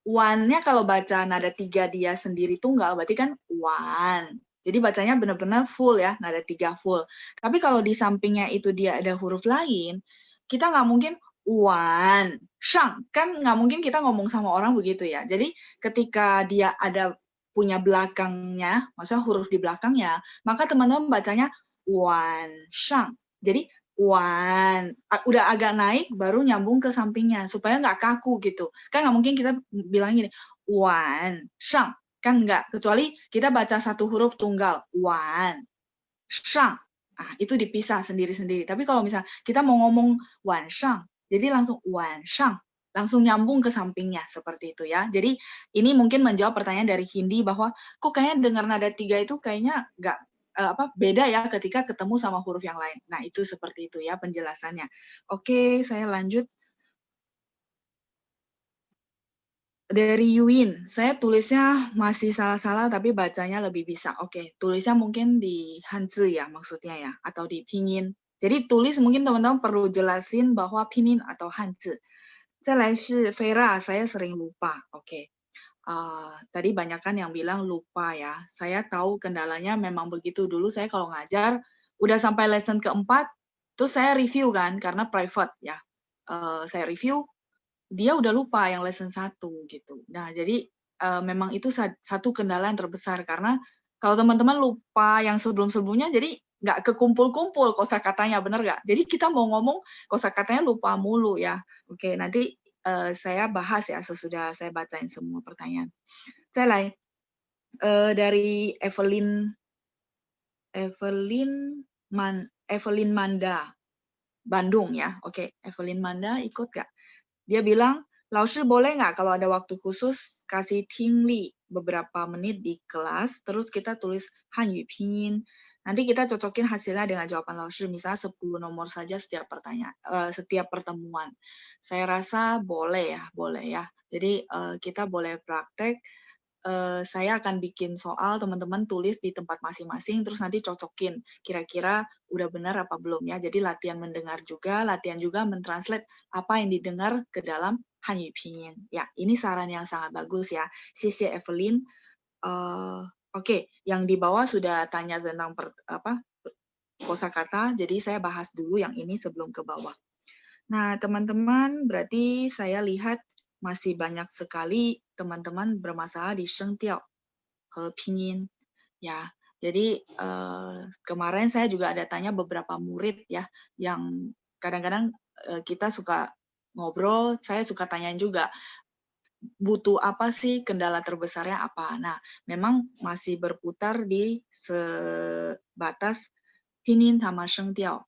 Wan-nya kalau baca nada 3 dia sendiri tunggal, berarti kan wan. Jadi bacanya benar-benar full ya, nada 3 full. Tapi kalau di sampingnya itu dia ada huruf lain, kita nggak mungkin wan, shang. Kan nggak mungkin kita ngomong sama orang begitu ya. Jadi ketika dia ada punya belakangnya, maksudnya huruf di belakangnya, maka teman-teman bacanya wan, shang. Jadi wan, udah agak naik baru nyambung ke sampingnya supaya nggak kaku gitu. Kan nggak mungkin kita bilang gini, wan, shang. Kan nggak, kecuali kita baca satu huruf tunggal, wan, shang. Ah, itu dipisah sendiri-sendiri. Tapi kalau misalnya kita mau ngomong wan shang, jadi langsung wan shang, langsung nyambung ke sampingnya seperti itu ya. Jadi ini mungkin menjawab pertanyaan dari Hindi bahwa kok kayaknya dengar nada 3 itu kayaknya nggak beda ya ketika ketemu sama huruf yang lain. Nah, itu seperti itu ya penjelasannya. Oke, saya lanjut. Dari Yuin, saya tulisnya masih salah-salah tapi bacanya lebih bisa. Oke, tulisnya mungkin di Hanzi ya maksudnya ya, atau di Pinyin. Jadi tulis mungkin teman-teman perlu jelasin bahwa Pinyin atau Hanzi. 再来是 Vera, saya sering lupa. Oke. Tadi banyak kan yang bilang lupa ya. Saya tahu kendalanya memang begitu. Dulu saya kalau ngajar, udah sampai lesson keempat, terus saya review kan, karena private ya. Saya review, dia udah lupa yang lesson 1 gitu. Nah, jadi memang itu satu kendala yang terbesar, karena kalau teman-teman lupa yang sebelum-sebelumnya, jadi nggak kekumpul-kumpul kosakatanya, bener nggak? Jadi kita mau ngomong kosakatanya lupa mulu ya. Oke, nanti saya bahas ya sesudah saya bacain semua pertanyaan. Saya dari Evelyn Manda, Bandung ya. Oke, Evelyn Manda ikut nggak? Dia bilang, Laoshi boleh nggak kalau ada waktu khusus kasih tingli beberapa menit di kelas, terus kita tulis Hanyu Pinyin. Nanti kita cocokin hasilnya dengan jawaban laoshi, misalnya 10 nomor saja setiap setiap pertemuan. Saya rasa boleh ya. Jadi kita boleh praktek. Saya akan bikin soal, teman-teman tulis di tempat masing-masing, terus nanti cocokin kira-kira udah benar apa belum ya. Jadi latihan mendengar juga, latihan juga mentranslate apa yang didengar ke dalam Hanyu Pinyin. Ya, ini saran yang sangat bagus ya. Xie Evelyn. Oke, yang di bawah sudah tanya tentang kosakata, jadi saya bahas dulu yang ini sebelum ke bawah. Nah, teman-teman, berarti saya lihat masih banyak sekali teman-teman bermasalah di Shengtiao ke Pinyin. Ya, jadi kemarin saya juga ada tanya beberapa murid ya, yang kadang-kadang kita suka ngobrol, saya suka tanyain juga, butuh apa sih, kendala terbesarnya apa. Nah, memang masih berputar di sebatas Pinyin sama Shengtiao.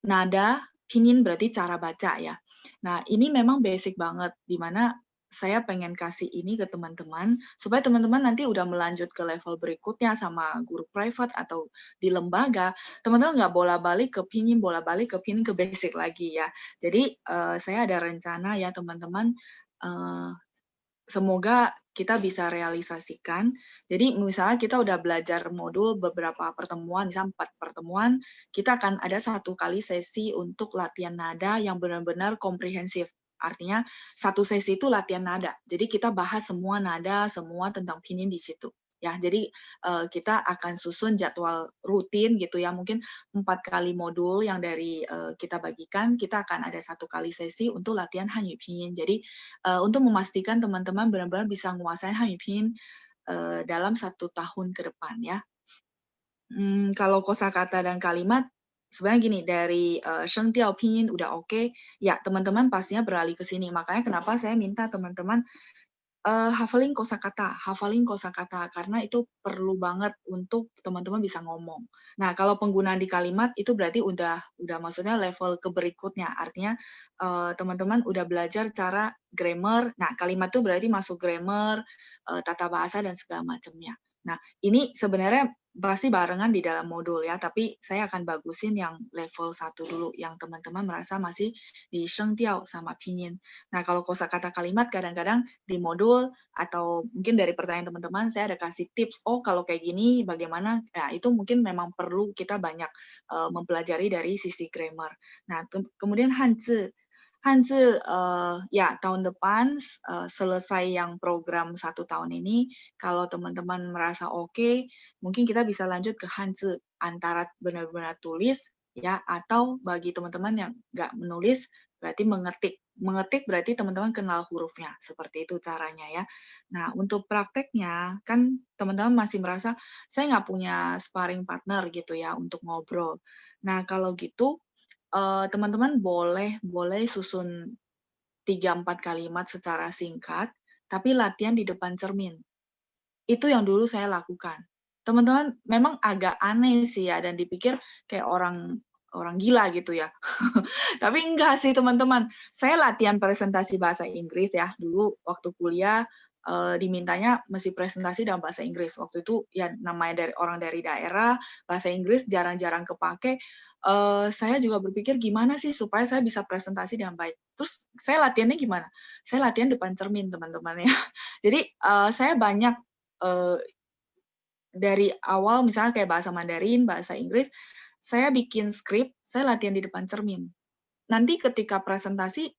Nada, pinyin berarti cara baca ya. Nah, ini memang basic banget, di mana saya pengen kasih ini ke teman-teman, supaya teman-teman nanti udah melanjut ke level berikutnya sama guru private atau di lembaga, teman-teman nggak bola-balik ke pinyin, bola-balik ke pinyin, ke basic lagi ya. Jadi, saya ada rencana ya teman-teman, semoga kita bisa realisasikan. Jadi misalnya kita udah belajar modul beberapa pertemuan, misalnya 4 pertemuan, kita akan ada 1 kali sesi untuk latihan nada yang benar-benar komprehensif. Artinya 1 sesi itu latihan nada. Jadi kita bahas semua nada, semua tentang pinyin di situ. Ya, jadi kita akan susun jadwal rutin gitu ya, mungkin 4 kali modul yang dari kita bagikan, kita akan ada 1 kali sesi untuk latihan Hanyu Pinyin. Jadi untuk memastikan teman-teman benar-benar bisa menguasai Hanyu Pinyin dalam 1 tahun ke depan ya. Kalau kosakata dan kalimat, sebenarnya gini, dari Shengtiao Pinyin udah oke, ya teman-teman pastinya beralih ke sini. Makanya kenapa saya minta teman-teman hafalin kosakata, karena itu perlu banget untuk teman-teman bisa ngomong. Nah, kalau penggunaan di kalimat itu berarti udah maksudnya level ke berikutnya. Artinya teman-teman udah belajar cara grammar. Nah, kalimat itu berarti masuk grammar, tata bahasa dan segala macamnya. Nah, ini sebenarnya pasti barengan di dalam modul ya, tapi saya akan bagusin yang level 1 dulu, yang teman-teman merasa masih di Shengtiao sama pinyin. Nah, kalau kosakata kalimat kadang-kadang di modul atau mungkin dari pertanyaan teman-teman saya ada kasih tips, oh kalau kayak gini bagaimana? Nah, itu mungkin memang perlu kita banyak mempelajari dari sisi grammar. Nah, kemudian Hanzi. Hanzi, ya tahun depan selesai yang program 1 tahun ini, kalau teman-teman merasa oke, mungkin kita bisa lanjut ke Hanzi, antara benar-benar tulis ya, atau bagi teman-teman yang nggak menulis, berarti mengetik. Mengetik berarti teman-teman kenal hurufnya, seperti itu caranya ya. Nah, untuk prakteknya, kan teman-teman masih merasa, saya nggak punya sparring partner gitu ya, untuk ngobrol. Nah, kalau gitu, teman-teman boleh susun 3-4 kalimat secara singkat, tapi latihan di depan cermin. Itu yang dulu saya lakukan. Teman-teman memang agak aneh sih ya, dan dipikir kayak orang gila gitu ya. Tapi enggak sih teman-teman. Saya latihan presentasi bahasa Inggris ya, dulu waktu kuliah dimintanya mesti presentasi dalam bahasa Inggris. Waktu itu ya namanya dari orang dari daerah, bahasa Inggris jarang-jarang kepake. Saya juga berpikir gimana sih supaya saya bisa presentasi dengan baik. Terus saya latihannya gimana? Saya latihan depan cermin teman-teman ya. Jadi saya banyak dari awal misalnya kayak bahasa Mandarin, bahasa Inggris, saya bikin skrip, saya latihan di depan cermin. Nanti ketika presentasi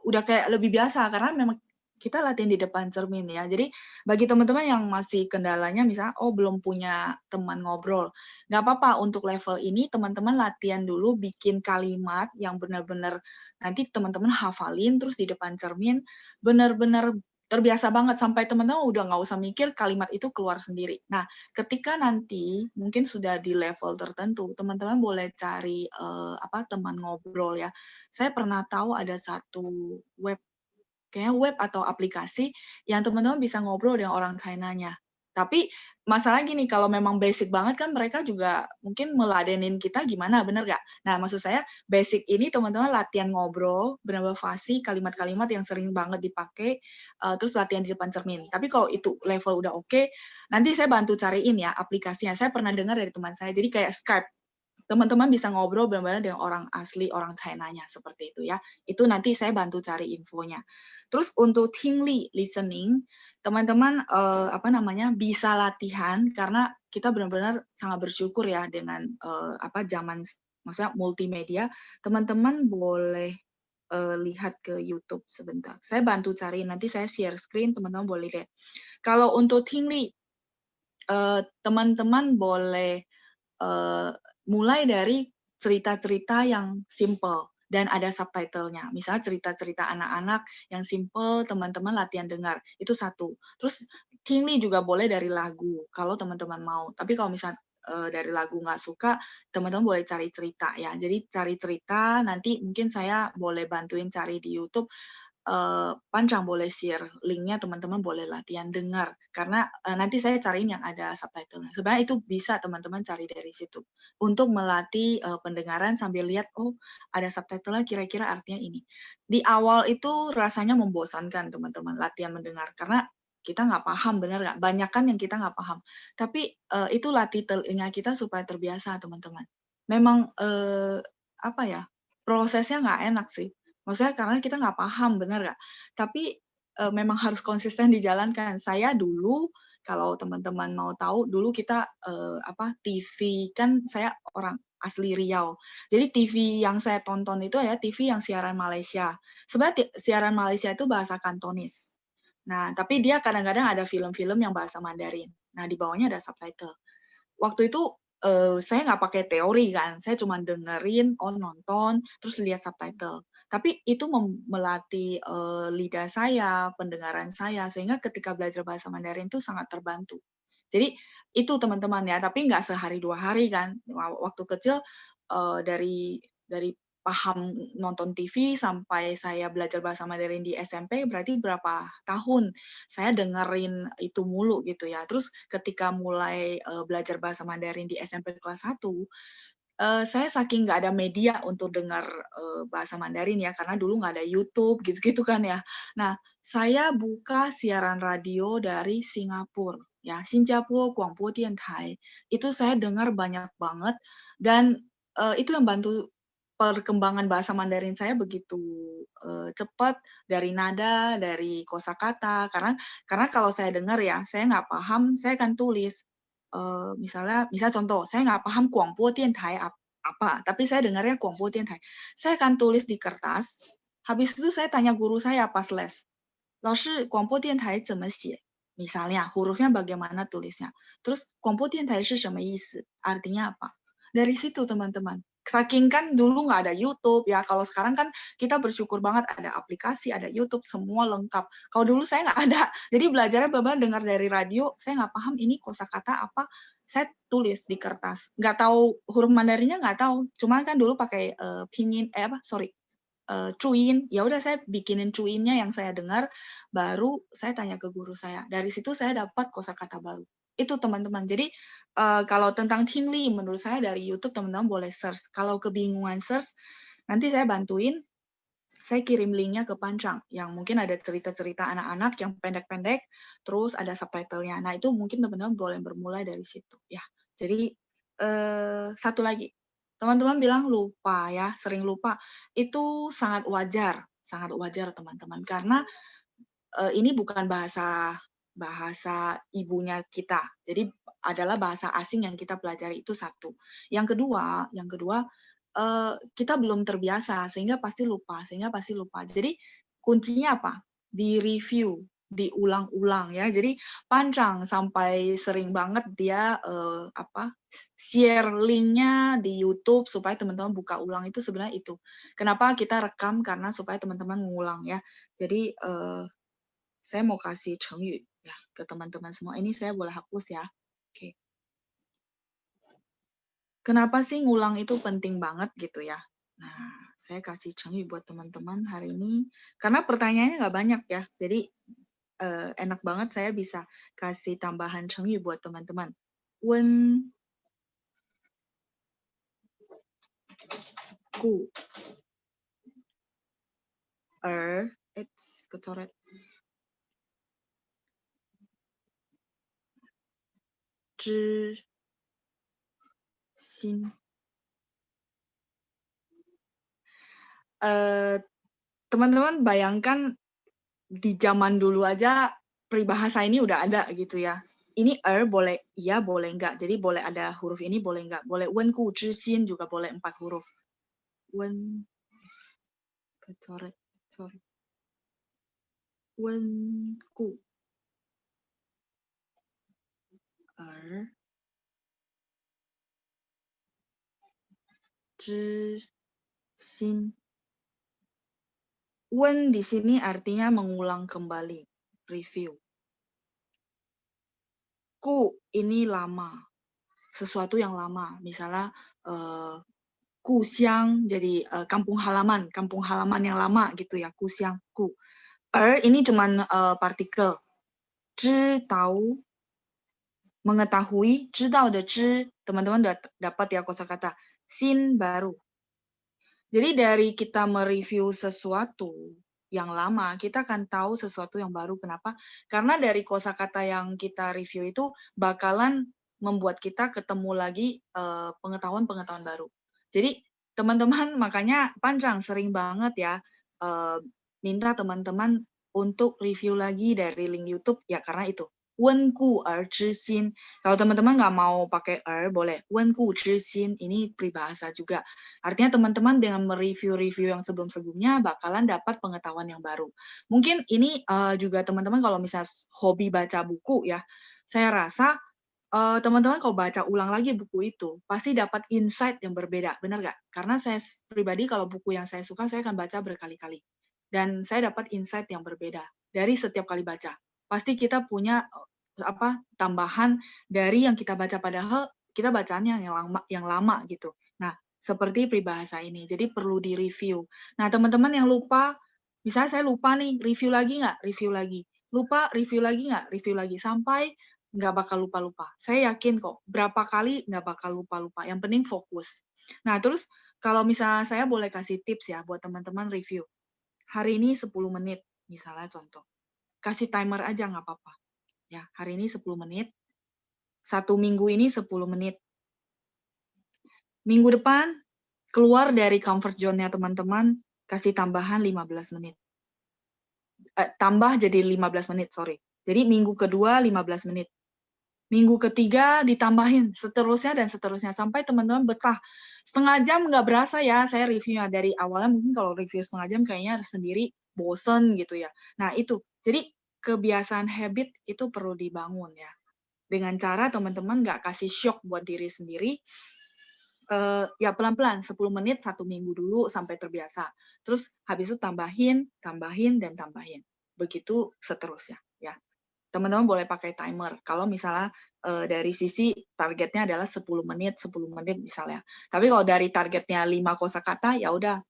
udah kayak lebih biasa karena memang kita latihan di depan cermin ya. Jadi bagi teman-teman yang masih kendalanya misalnya, oh belum punya teman ngobrol, nggak apa-apa untuk level ini teman-teman latihan dulu bikin kalimat yang benar-benar nanti teman-teman hafalin terus di depan cermin, benar-benar terbiasa banget sampai teman-teman udah nggak usah mikir kalimat itu keluar sendiri. Nah, ketika nanti mungkin sudah di level tertentu, teman-teman boleh cari teman ngobrol ya. Saya pernah tahu ada satu web, kayaknya web atau aplikasi yang teman-teman bisa ngobrol dengan orang China-nya. Tapi masalah gini, kalau memang basic banget kan mereka juga mungkin meladenin kita gimana, bener nggak? Nah, maksud saya basic ini teman-teman latihan ngobrol, benar-benar fasih, kalimat-kalimat yang sering banget dipakai, terus latihan di depan cermin. Tapi kalau itu level udah oke, nanti saya bantu cariin ya aplikasinya. Saya pernah dengar dari teman saya, jadi kayak Skype. Teman-teman bisa ngobrol benar-benar dengan orang asli, orang China-nya, seperti itu ya. Itu nanti saya bantu cari infonya. Terus untuk tingli listening, teman-teman bisa latihan karena kita benar-benar sangat bersyukur ya dengan zaman maksudnya multimedia. Teman-teman boleh lihat ke YouTube sebentar. Saya bantu cari, nanti saya share screen, teman-teman boleh lihat. Kalau untuk tingli, teman-teman boleh mulai dari cerita-cerita yang simple dan ada subtitlenya. Misalnya cerita-cerita anak-anak yang simple, teman-teman latihan dengar. Itu satu. Terus tingli juga boleh dari lagu, kalau teman-teman mau. Tapi kalau misalnya dari lagu nggak suka, teman-teman boleh cari cerita ya. Jadi cari cerita, nanti mungkin saya boleh bantuin cari di YouTube. Pancang boleh share linknya, teman-teman boleh latihan dengar karena nanti saya cariin yang ada subtitlenya. Sebenarnya itu bisa teman-teman cari dari situ untuk melatih pendengaran sambil lihat, oh ada subtitlenya, kira-kira artinya ini. Di awal itu rasanya membosankan teman-teman latihan mendengar karena kita nggak paham, benar nggak? Banyak kan yang kita nggak paham. Tapi itu latih telinga kita supaya terbiasa teman-teman. Memang prosesnya nggak enak sih. Maksudnya karena kita nggak paham, benar nggak? Tapi memang harus konsisten dijalankan. Saya dulu, kalau teman-teman mau tahu, dulu kita TV, kan saya orang asli Riau. Jadi TV yang saya tonton itu ya TV yang siaran Malaysia. Sebenarnya siaran Malaysia itu bahasa Kantonis. Nah, tapi dia kadang-kadang ada film-film yang bahasa Mandarin. Nah, di bawahnya ada subtitle. Waktu itu saya nggak pakai teori kan, saya cuma dengerin, nonton, terus lihat subtitle. Tapi itu melatih lidah saya, pendengaran saya, sehingga ketika belajar bahasa Mandarin itu sangat terbantu. Jadi itu teman-teman ya, tapi nggak sehari 2 hari kan. Waktu kecil dari paham nonton TV sampai saya belajar bahasa Mandarin di SMP, berarti berapa tahun saya dengerin itu mulu gitu ya. Terus ketika mulai belajar bahasa Mandarin di SMP kelas 1, saya saking nggak ada media untuk dengar bahasa Mandarin ya, karena dulu nggak ada YouTube gitu-gitu kan ya. Nah, saya buka siaran radio dari Singapura ya, Singapura Guangbo Diantai. Itu saya dengar banyak banget dan itu yang bantu perkembangan bahasa Mandarin saya begitu cepat, dari nada, dari kosakata. Karena kalau saya dengar ya, saya nggak paham, saya akan tulis. Misal contoh, saya nggak paham Guangbo Diantai apa, tapi saya dengarnya Guangbo Diantai. Saya akan tulis di kertas, habis itu saya tanya guru saya pas les, 老师 Guangbo Diantai 怎么写? Misalnya, hurufnya bagaimana tulisnya. Terus, Guangbo Diantai 是什么意思? Artinya apa? Dari situ, teman-teman. Saking kan dulu nggak ada YouTube ya, kalau sekarang kan kita bersyukur banget ada aplikasi, ada YouTube, semua lengkap. Kalau dulu saya nggak ada, jadi belajarnya benar-benar dengar dari radio, saya nggak paham ini kosakata apa, saya tulis di kertas. Nggak tahu huruf Mandarinnya nggak tahu, cuma kan dulu pakai cuin, ya udah saya bikinin cuinnya yang saya dengar, baru saya tanya ke guru saya. Dari situ saya dapat kosakata baru. Itu teman-teman. Jadi kalau tentang tingli, menurut saya dari YouTube teman-teman boleh search. Kalau kebingungan search, nanti saya bantuin. Saya kirim linknya ke Pancang, yang mungkin ada cerita-cerita anak-anak yang pendek-pendek, terus ada subtitlenya. Nah itu mungkin teman-teman boleh bermulai dari situ. Ya, jadi satu lagi, teman-teman bilang lupa ya, sering lupa. Itu sangat wajar teman-teman, karena ini bukan bahasa ibunya kita. Jadi adalah bahasa asing yang kita pelajari, itu satu. Yang kedua kita belum terbiasa sehingga pasti lupa. Jadi kuncinya apa? Di-review, diulang-ulang ya. Jadi Pancang sampai sering banget dia share linknya di YouTube supaya teman-teman buka ulang, itu sebenarnya itu. Kenapa kita rekam? Karena supaya teman-teman mengulang ya. Jadi saya mau kasih Chengyu ya ke teman-teman semua. Ini saya boleh hapus ya. Oke. Kenapa sih ngulang itu penting banget gitu ya? Nah, saya kasih Chengyu buat teman-teman hari ini. Karena pertanyaannya nggak banyak ya. Jadi enak banget saya bisa kasih tambahan Chengyu buat teman-teman. Wen ku kecoret. Zhi xin. Teman-teman bayangkan di zaman dulu aja peribahasa ini udah ada gitu ya. Ini boleh iya, boleh enggak. Jadi boleh ada huruf ini, boleh enggak. Boleh wen ku zhi xin juga boleh 4 huruf. Wen kecoret. Sorry. Wen ku zhi xin. Wen di sini artinya mengulang kembali, review. Ku ini lama, sesuatu yang lama. Misalnya kusiang jadi kampung halaman yang lama gitu ya, kusiang, ku. Ini cuman partikel. Zhi tahu, mengetahui, 知道的知, teman-teman dapat ya kosakata. Xin baru. Jadi dari kita mereview sesuatu yang lama, kita akan tahu sesuatu yang baru. Kenapa? Karena dari kosakata yang kita review itu bakalan membuat kita ketemu lagi pengetahuan-pengetahuan baru. Jadi teman-teman makanya Panjang sering banget ya minta teman-teman untuk review lagi dari link YouTube ya karena itu. 温故而知新. Kalau teman-teman nggak mau pakai boleh 温故知新. Ini peribahasa juga. Artinya teman-teman dengan mereview-review yang sebelum-sebelumnya bakalan dapat pengetahuan yang baru. Mungkin ini juga teman-teman kalau misalnya hobi baca buku ya, saya rasa teman-teman kalau baca ulang lagi buku itu pasti dapat insight yang berbeda, benar nggak? Karena saya pribadi kalau buku yang saya suka saya akan baca berkali-kali dan saya dapat insight yang berbeda dari setiap kali baca. Pasti kita punya tambahan dari yang kita baca padahal kita bacanya yang lama gitu. Nah, seperti peribahasa ini. Jadi perlu di-review. Nah, teman-teman yang lupa, misalnya saya lupa nih, review lagi nggak? Review lagi. Lupa, review lagi nggak? Review lagi. Sampai nggak bakal lupa-lupa. Saya yakin kok, berapa kali nggak bakal lupa-lupa. Yang penting fokus. Nah, terus kalau misalnya saya boleh kasih tips ya buat teman-teman review. Hari ini 10 menit, misalnya contoh. Kasih timer aja nggak apa-apa. Ya, hari ini 10 menit. 1 minggu ini 10 menit. Minggu depan, keluar dari comfort zone-nya teman-teman, kasih tambahan 15 menit. Tambah jadi 15 menit, sorry. Jadi minggu kedua 15 menit. Minggu ketiga ditambahin, seterusnya dan seterusnya. Sampai teman-teman betah. Setengah jam nggak berasa ya, saya reviewnya dari awalnya mungkin kalau review setengah jam kayaknya sendiri bosen gitu ya. Nah itu, jadi kebiasaan habit itu perlu dibangun ya. Dengan cara teman-teman nggak kasih shock buat diri sendiri, ya pelan-pelan 10 menit 1 minggu dulu sampai terbiasa. Terus habis itu tambahin, dan tambahin. Begitu seterusnya ya. Teman-teman boleh pakai timer. Kalau misalnya dari sisi targetnya adalah 10 menit misalnya. Tapi kalau dari targetnya 5 kosakata ya udah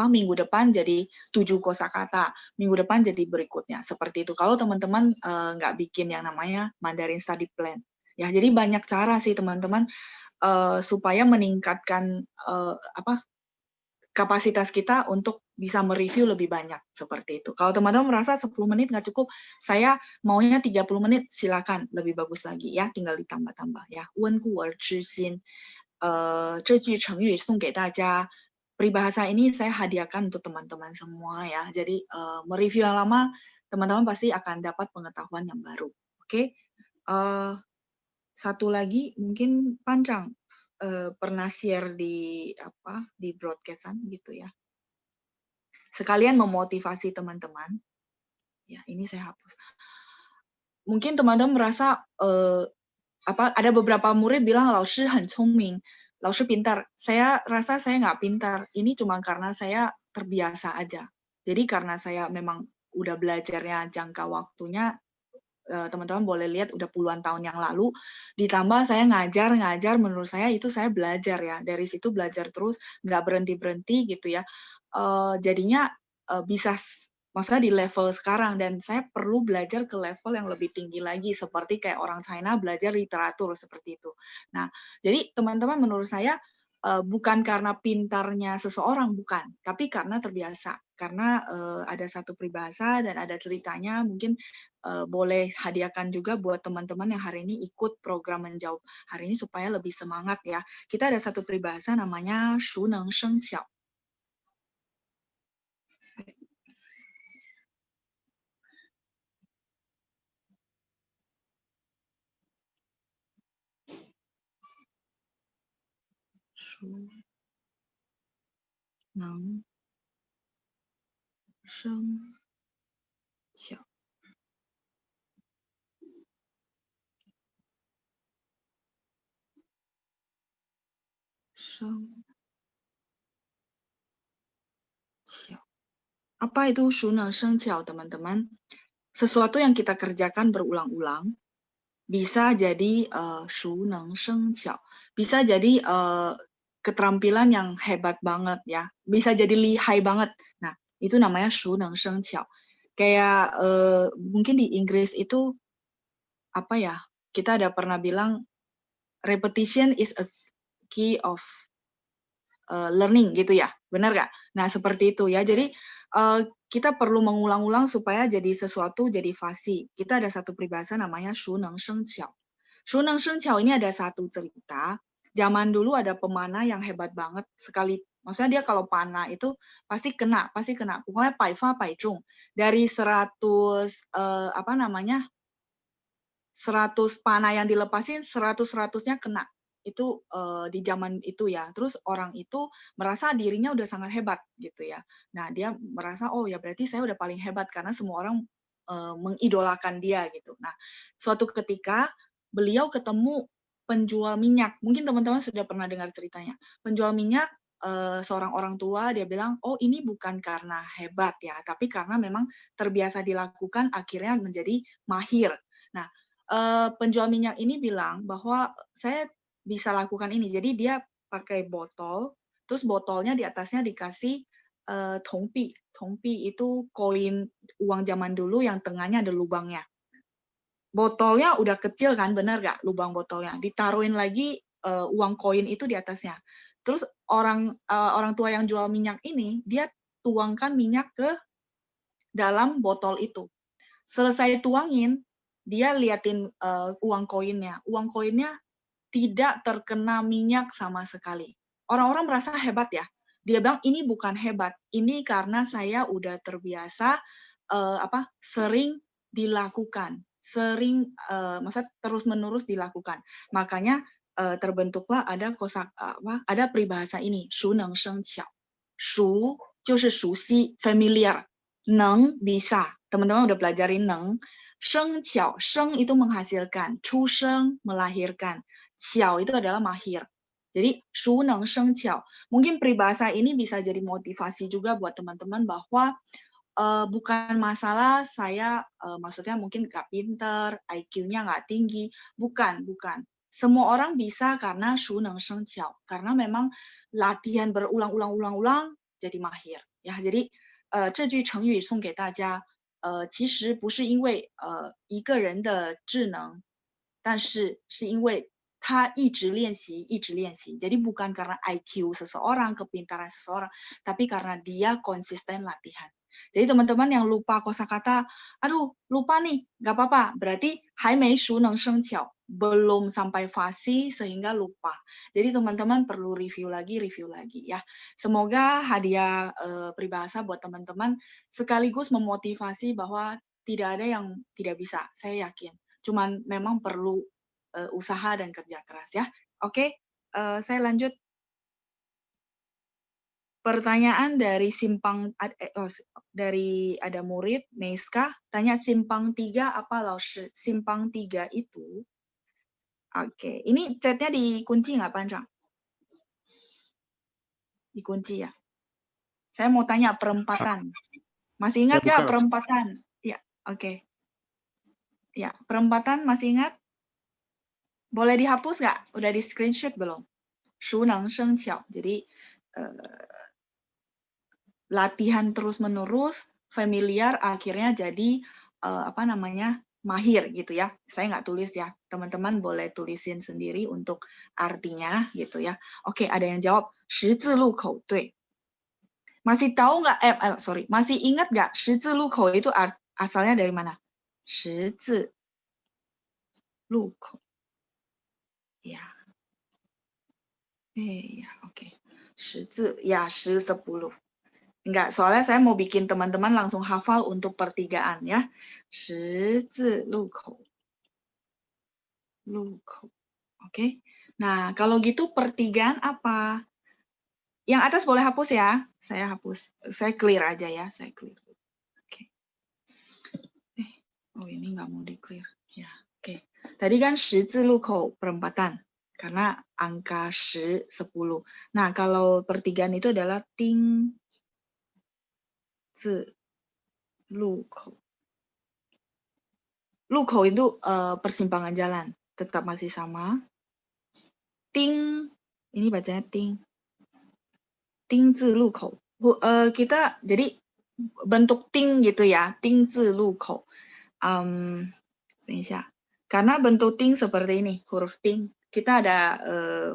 minggu depan jadi 7 kosakata, minggu depan jadi berikutnya. Seperti itu. Kalau teman-teman nggak bikin yang namanya Mandarin Study Plan. Ya, jadi banyak cara sih teman-teman supaya meningkatkan kapasitas kita untuk bisa mereview lebih banyak seperti itu. Kalau teman-teman merasa 10 menit nggak cukup, saya maunya 30 menit, silakan lebih bagus lagi ya, tinggal ditambah-tambah ya. 温故而知新，这句成语送给大家。Peribahasa ini saya hadiahkan untuk teman-teman semua ya. Jadi mereview yang lama, teman-teman pasti akan dapat pengetahuan yang baru. Oke? Satu lagi mungkin Panjang pernah share di broadcast-an gitu ya. Sekalian memotivasi teman-teman. Ya, ini saya hapus. Mungkin teman-teman merasa ada beberapa murid bilang Lao Shi很聪明, Lao Shi pintar. Saya rasa saya nggak pintar. Ini cuma karena saya terbiasa aja. Jadi karena saya memang udah belajarnya jangka waktunya teman-teman boleh lihat udah puluhan tahun yang lalu, ditambah saya ngajar, menurut saya itu saya belajar ya, dari situ belajar terus, nggak berhenti-berhenti gitu ya, jadinya bisa maksudnya di level sekarang, dan saya perlu belajar ke level yang lebih tinggi lagi, seperti kayak orang China belajar literatur seperti itu. Nah, jadi teman-teman menurut saya bukan karena pintarnya seseorang, bukan, tapi karena terbiasa. Karena ada satu peribahasa dan ada ceritanya, mungkin boleh hadiahkan juga buat teman-teman yang hari ini ikut program menjawab hari ini supaya lebih semangat ya. Kita ada satu peribahasa namanya 熟能生巧. Shu能生巧. Apa itu 熟能生巧, teman-teman? Sesuatu yang kita kerjakan berulang-ulang bisa jadi 熟能生巧, bisa jadi keterampilan yang hebat banget ya, bisa jadi lihai banget. Nah, itu namanya 熟能生巧. Kayak mungkin di Inggris itu apa ya? Kita ada pernah bilang repetition is a key of learning gitu ya, benar nggak? Nah seperti itu ya. Jadi kita perlu mengulang-ulang supaya jadi sesuatu jadi fasih. Kita ada satu peribahasa namanya 熟能生巧. 熟能生巧ini ada satu cerita. Zaman dulu ada pemanah yang hebat banget sekali. Maksudnya dia kalau panah itu pasti kena. Pokoknya 百发百中. Dari 100 apa namanya? 100 panah yang dilepasin, 100-100-nya kena. Itu di zaman itu ya. Terus orang itu merasa dirinya udah sangat hebat gitu ya. Nah, dia merasa oh ya berarti saya udah paling hebat karena semua orang mengidolakan dia gitu. Nah, suatu ketika beliau ketemu penjual minyak. Mungkin teman-teman sudah pernah dengar ceritanya. Penjual minyak seorang orang tua dia bilang, "Oh, ini bukan karena hebat ya, tapi karena memang terbiasa dilakukan akhirnya menjadi mahir." Nah, penjual minyak ini bilang bahwa saya bisa lakukan ini. Jadi dia pakai botol, terus botolnya di atasnya dikasih tongpi. Tongpi itu koin uang zaman dulu yang tengahnya ada lubangnya. Botolnya udah kecil kan, benar nggak lubang botolnya? Ditaruhin lagi uang koin itu di atasnya. Terus orang tua yang jual minyak ini, dia tuangkan minyak ke dalam botol itu. Selesai tuangin, dia liatin uang koinnya. Uang koinnya tidak terkena minyak sama sekali. Orang-orang merasa hebat ya. Dia bilang ini bukan hebat, ini karena saya udah terbiasa sering dilakukan, maksudnya terus-menerus dilakukan. Makanya terbentuklah ada ada peribahasa ini, 熟能生巧. 熟就是熟悉 familiar, 能 bisa. Teman-teman udah pelajarin 能. 生巧, 生 itu menghasilkan, 出生 melahirkan, 巧 itu adalah mahir. Jadi 熟能生巧. Mungkin peribahasa ini bisa jadi motivasi juga buat teman-teman bahwa bukan masalah saya maksudnya mungkin nggak pinter, IQ-nya nggak tinggi, bukan. Semua orang bisa karena 熟能生巧, karena memang latihan berulang-ulang jadi mahir. Ya, jadi 这句成语送给大家，其实不是因为一个人的智能，但是是因为他一直练习。Jadi bukan karena IQ seseorang, kepintaran seseorang, tapi karena dia konsisten latihan. Jadi teman-teman yang lupa kosakata, aduh lupa nih, nggak apa-apa. Berarti 还没熟能生巧, belum sampai fasih sehingga lupa. Jadi teman-teman perlu review lagi ya. Semoga hadiah peribahasa buat teman-teman sekaligus memotivasi bahwa tidak ada yang tidak bisa, saya yakin. Cuman memang perlu usaha dan kerja keras ya. Oke, saya lanjut. Pertanyaan dari dari ada murid Meiska tanya simpang 3 apa Laoshi? Simpang 3 itu oke, ini chatnya dikunci nggak Panjang? Dikunci ya. Saya mau tanya perempatan. Masih ingat nggak perempatan? Ya, oke. Ya, perempatan masih ingat? Boleh dihapus nggak? Udah di screenshot belum? 熟能生巧. Jadi latihan terus-menerus familiar akhirnya jadi apa namanya mahir gitu ya. Saya nggak tulis ya, teman-teman boleh tulisin sendiri untuk artinya gitu ya. Oke, ada yang jawab 十字路口，对。Masih tahu nggak? Sorry, masih ingat nggak 十字路口 itu asalnya dari mana? 十字路口，ya, ya, oke. 十字ya 10 10. Enggak, soalnya saya mau bikin teman-teman langsung hafal untuk pertigaan ya. 十字路口，路口. Oke. Nah, kalau gitu pertigaan apa? Yang atas boleh hapus ya. Saya hapus. Saya clear aja ya. Saya clear. Oke. Oh, ini nggak mau di-clear. Ya, oke. Tadi kan 十字路口 perempatan. Karena angka 10, 10. Nah, kalau pertigaan itu adalah 丁字路口. 路口 itu persimpangan jalan. Tetap masih sama. Ting, ini bacanya ting. Ting zi lu kou. Kita jadi bentuk ting gitu ya. Ting zi lu kou. Karena bentuk ting seperti ini, huruf ting. Kita ada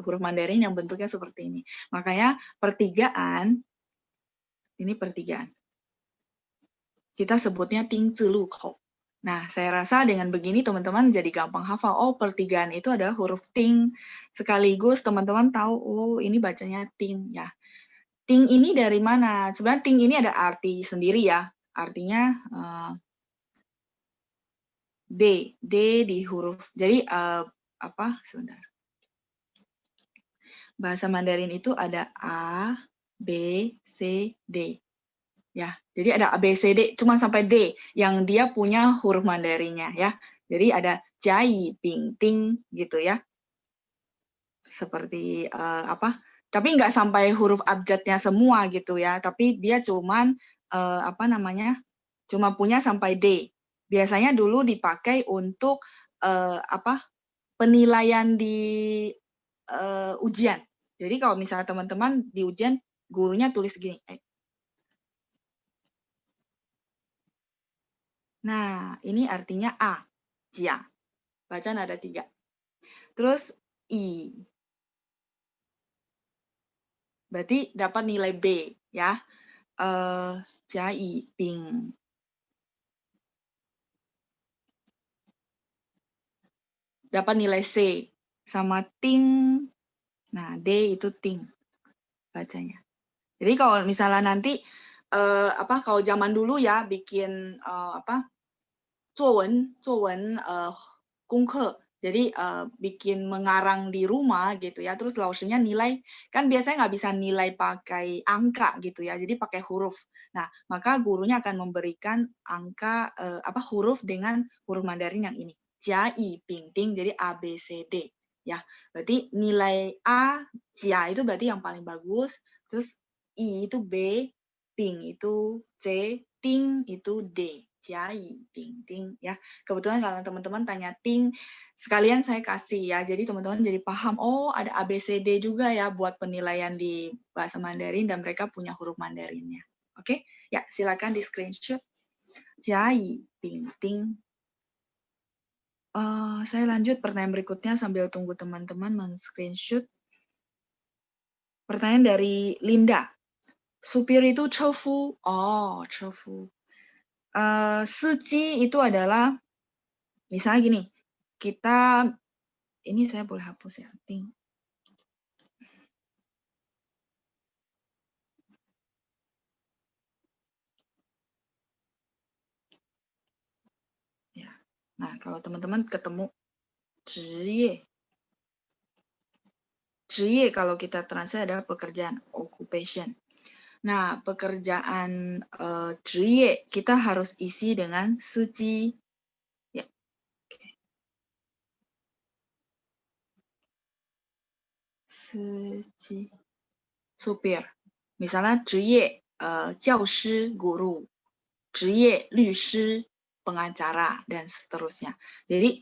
huruf Mandarin yang bentuknya seperti ini. Makanya pertigaan, ini pertigaan. Kita sebutnya ting zi lu kou. Nah, saya rasa dengan begini teman-teman jadi gampang hafal. Oh, pertigaan itu adalah huruf ting. Sekaligus teman-teman tahu, oh ini bacanya ting ya. Ting ini dari mana? Sebenarnya ting ini ada arti sendiri ya. Artinya D di huruf. Jadi apa? Sebentar. Bahasa Mandarin itu ada A, B, C, D. Ya, jadi ada A, B, C, D, cuma sampai D yang dia punya huruf Mandarinnya ya. Jadi ada Jai, Ping, Ting gitu ya. Seperti apa? Tapi nggak sampai huruf abjadnya semua gitu ya. Tapi dia cuman apa namanya? Cuma punya sampai D. Biasanya dulu dipakai untuk apa? Penilaian di ujian. Jadi kalau misalnya teman-teman di ujian gurunya tulis gini. Nah, ini artinya A, jia. Bacaan ada 3. Terus I. Berarti dapat nilai B ya. Jai, Ping. Dapat nilai C. Sama Ting. Nah, D itu Ting bacanya. Jadi kalau misalnya nanti apa kalau zaman dulu ya bikin apa 作文 功课. Jadi bikin mengarang di rumah gitu ya. Terus lausenya nilai kan biasanya nggak bisa nilai pakai angka gitu ya. Jadi pakai huruf. Nah, maka gurunya akan memberikan angka apa huruf dengan huruf Mandarin yang ini. Jia, yi, ping, ting. Jadi A, B, C, D. Ya, berarti nilai A, jia itu berarti yang paling bagus. Terus I itu B, ping itu C, ting itu D. Jai, ting, ting ya. Kebetulan kalau teman-teman tanya ting, sekalian saya kasih ya. Jadi teman-teman jadi paham, oh ada ABCD juga ya buat penilaian di bahasa Mandarin dan mereka punya huruf Mandarinnya. Oke, ya silakan di screenshot. Jai, ping, ting. Saya lanjut pertanyaan berikutnya sambil tunggu teman-teman men-screenshot. Pertanyaan dari Linda. Supir itu chefu. Oh, chefu. Suci itu adalah, misalnya gini, kita, ini saya boleh hapus ya, ting. Ya. Nah, kalau teman-teman ketemu 职业 kalau kita translate adalah pekerjaan, occupation. Nah, pekerjaan 职业 kita harus isi dengan 司机. Ya. Okay. 司机 supir. Misalnya 职业教师 guru, 职业律师 pengacara dan seterusnya. Jadi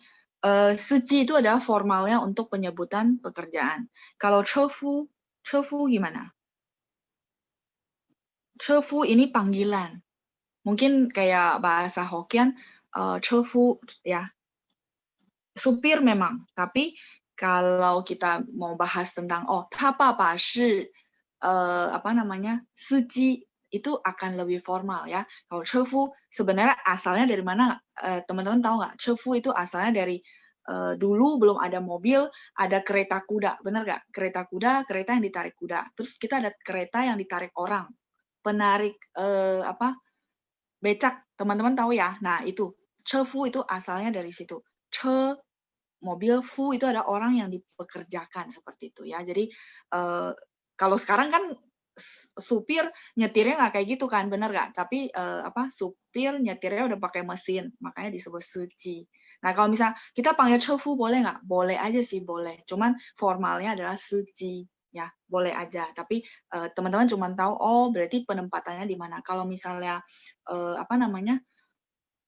suci itu adalah formalnya untuk penyebutan pekerjaan. Kalau chefu gimana? Chefu ini panggilan. Mungkin kayak bahasa Hokkien, chefu ya, supir memang. Tapi kalau kita mau bahas tentang ta papa shi apa namanya, suji itu akan lebih formal ya. Kalau chefu sebenarnya asalnya dari mana? Teman-teman tahu nggak? Chefu itu asalnya dari dulu belum ada mobil, ada kereta kuda, benar nggak? Kereta kuda, kereta yang ditarik kuda. Terus kita ada kereta yang ditarik orang, penarik apa? Becak, teman-teman tahu ya? Nah itu, chefu itu asalnya dari situ. Che mobil, fu itu ada orang yang dipekerjakan seperti itu ya. Jadi kalau sekarang kan supir nyetirnya nggak kayak gitu kan, bener nggak? Tapi apa supir nyetirnya udah pakai mesin, makanya disebut suci. Nah kalau misal kita panggil chefu boleh nggak? Boleh aja sih boleh. Cuman formalnya adalah suci ya, boleh aja. Tapi teman-teman cuma tahu oh berarti penempatannya di mana. Kalau misalnya apa namanya?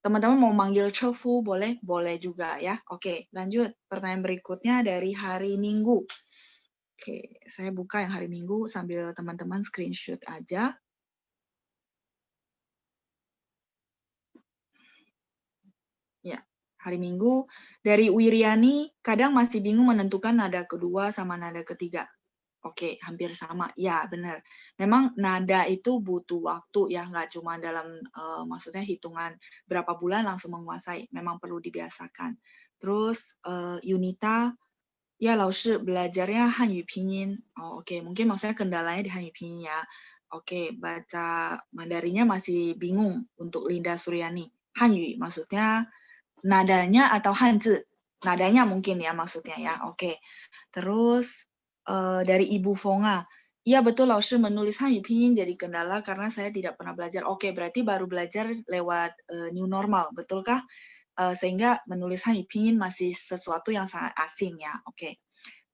Teman-teman mau manggil chefu boleh? Boleh juga ya. Oke, lanjut. Pertanyaan berikutnya dari hari Minggu. Oke, saya buka yang hari Minggu sambil teman-teman screenshot aja. Ya, hari Minggu dari Wiriani, kadang masih bingung menentukan nada kedua sama nada ketiga. Oke, hampir sama. Ya, benar. Memang nada itu butuh waktu ya, nggak cuma dalam maksudnya hitungan berapa bulan langsung menguasai. Memang perlu dibiasakan. Terus Yunita, ya Laoshi belajarnya Hanyu Pinyin. Oh, oke, mungkin maksudnya kendalanya di Hanyu Pinyin ya. Oke, baca Mandarinnya masih bingung untuk Linda Suryani. Hanyu maksudnya nadanya atau Hanzi. Nadanya mungkin ya maksudnya ya. Oke. Terus dari Ibu Fonga. Iya betul, Laoshi menulis Hanyu Pinyin jadi kendala karena saya tidak pernah belajar. Oke, berarti baru belajar lewat new normal, betulkah? Sehingga menulis Hanyu Pinyin masih sesuatu yang sangat asing ya. Oke.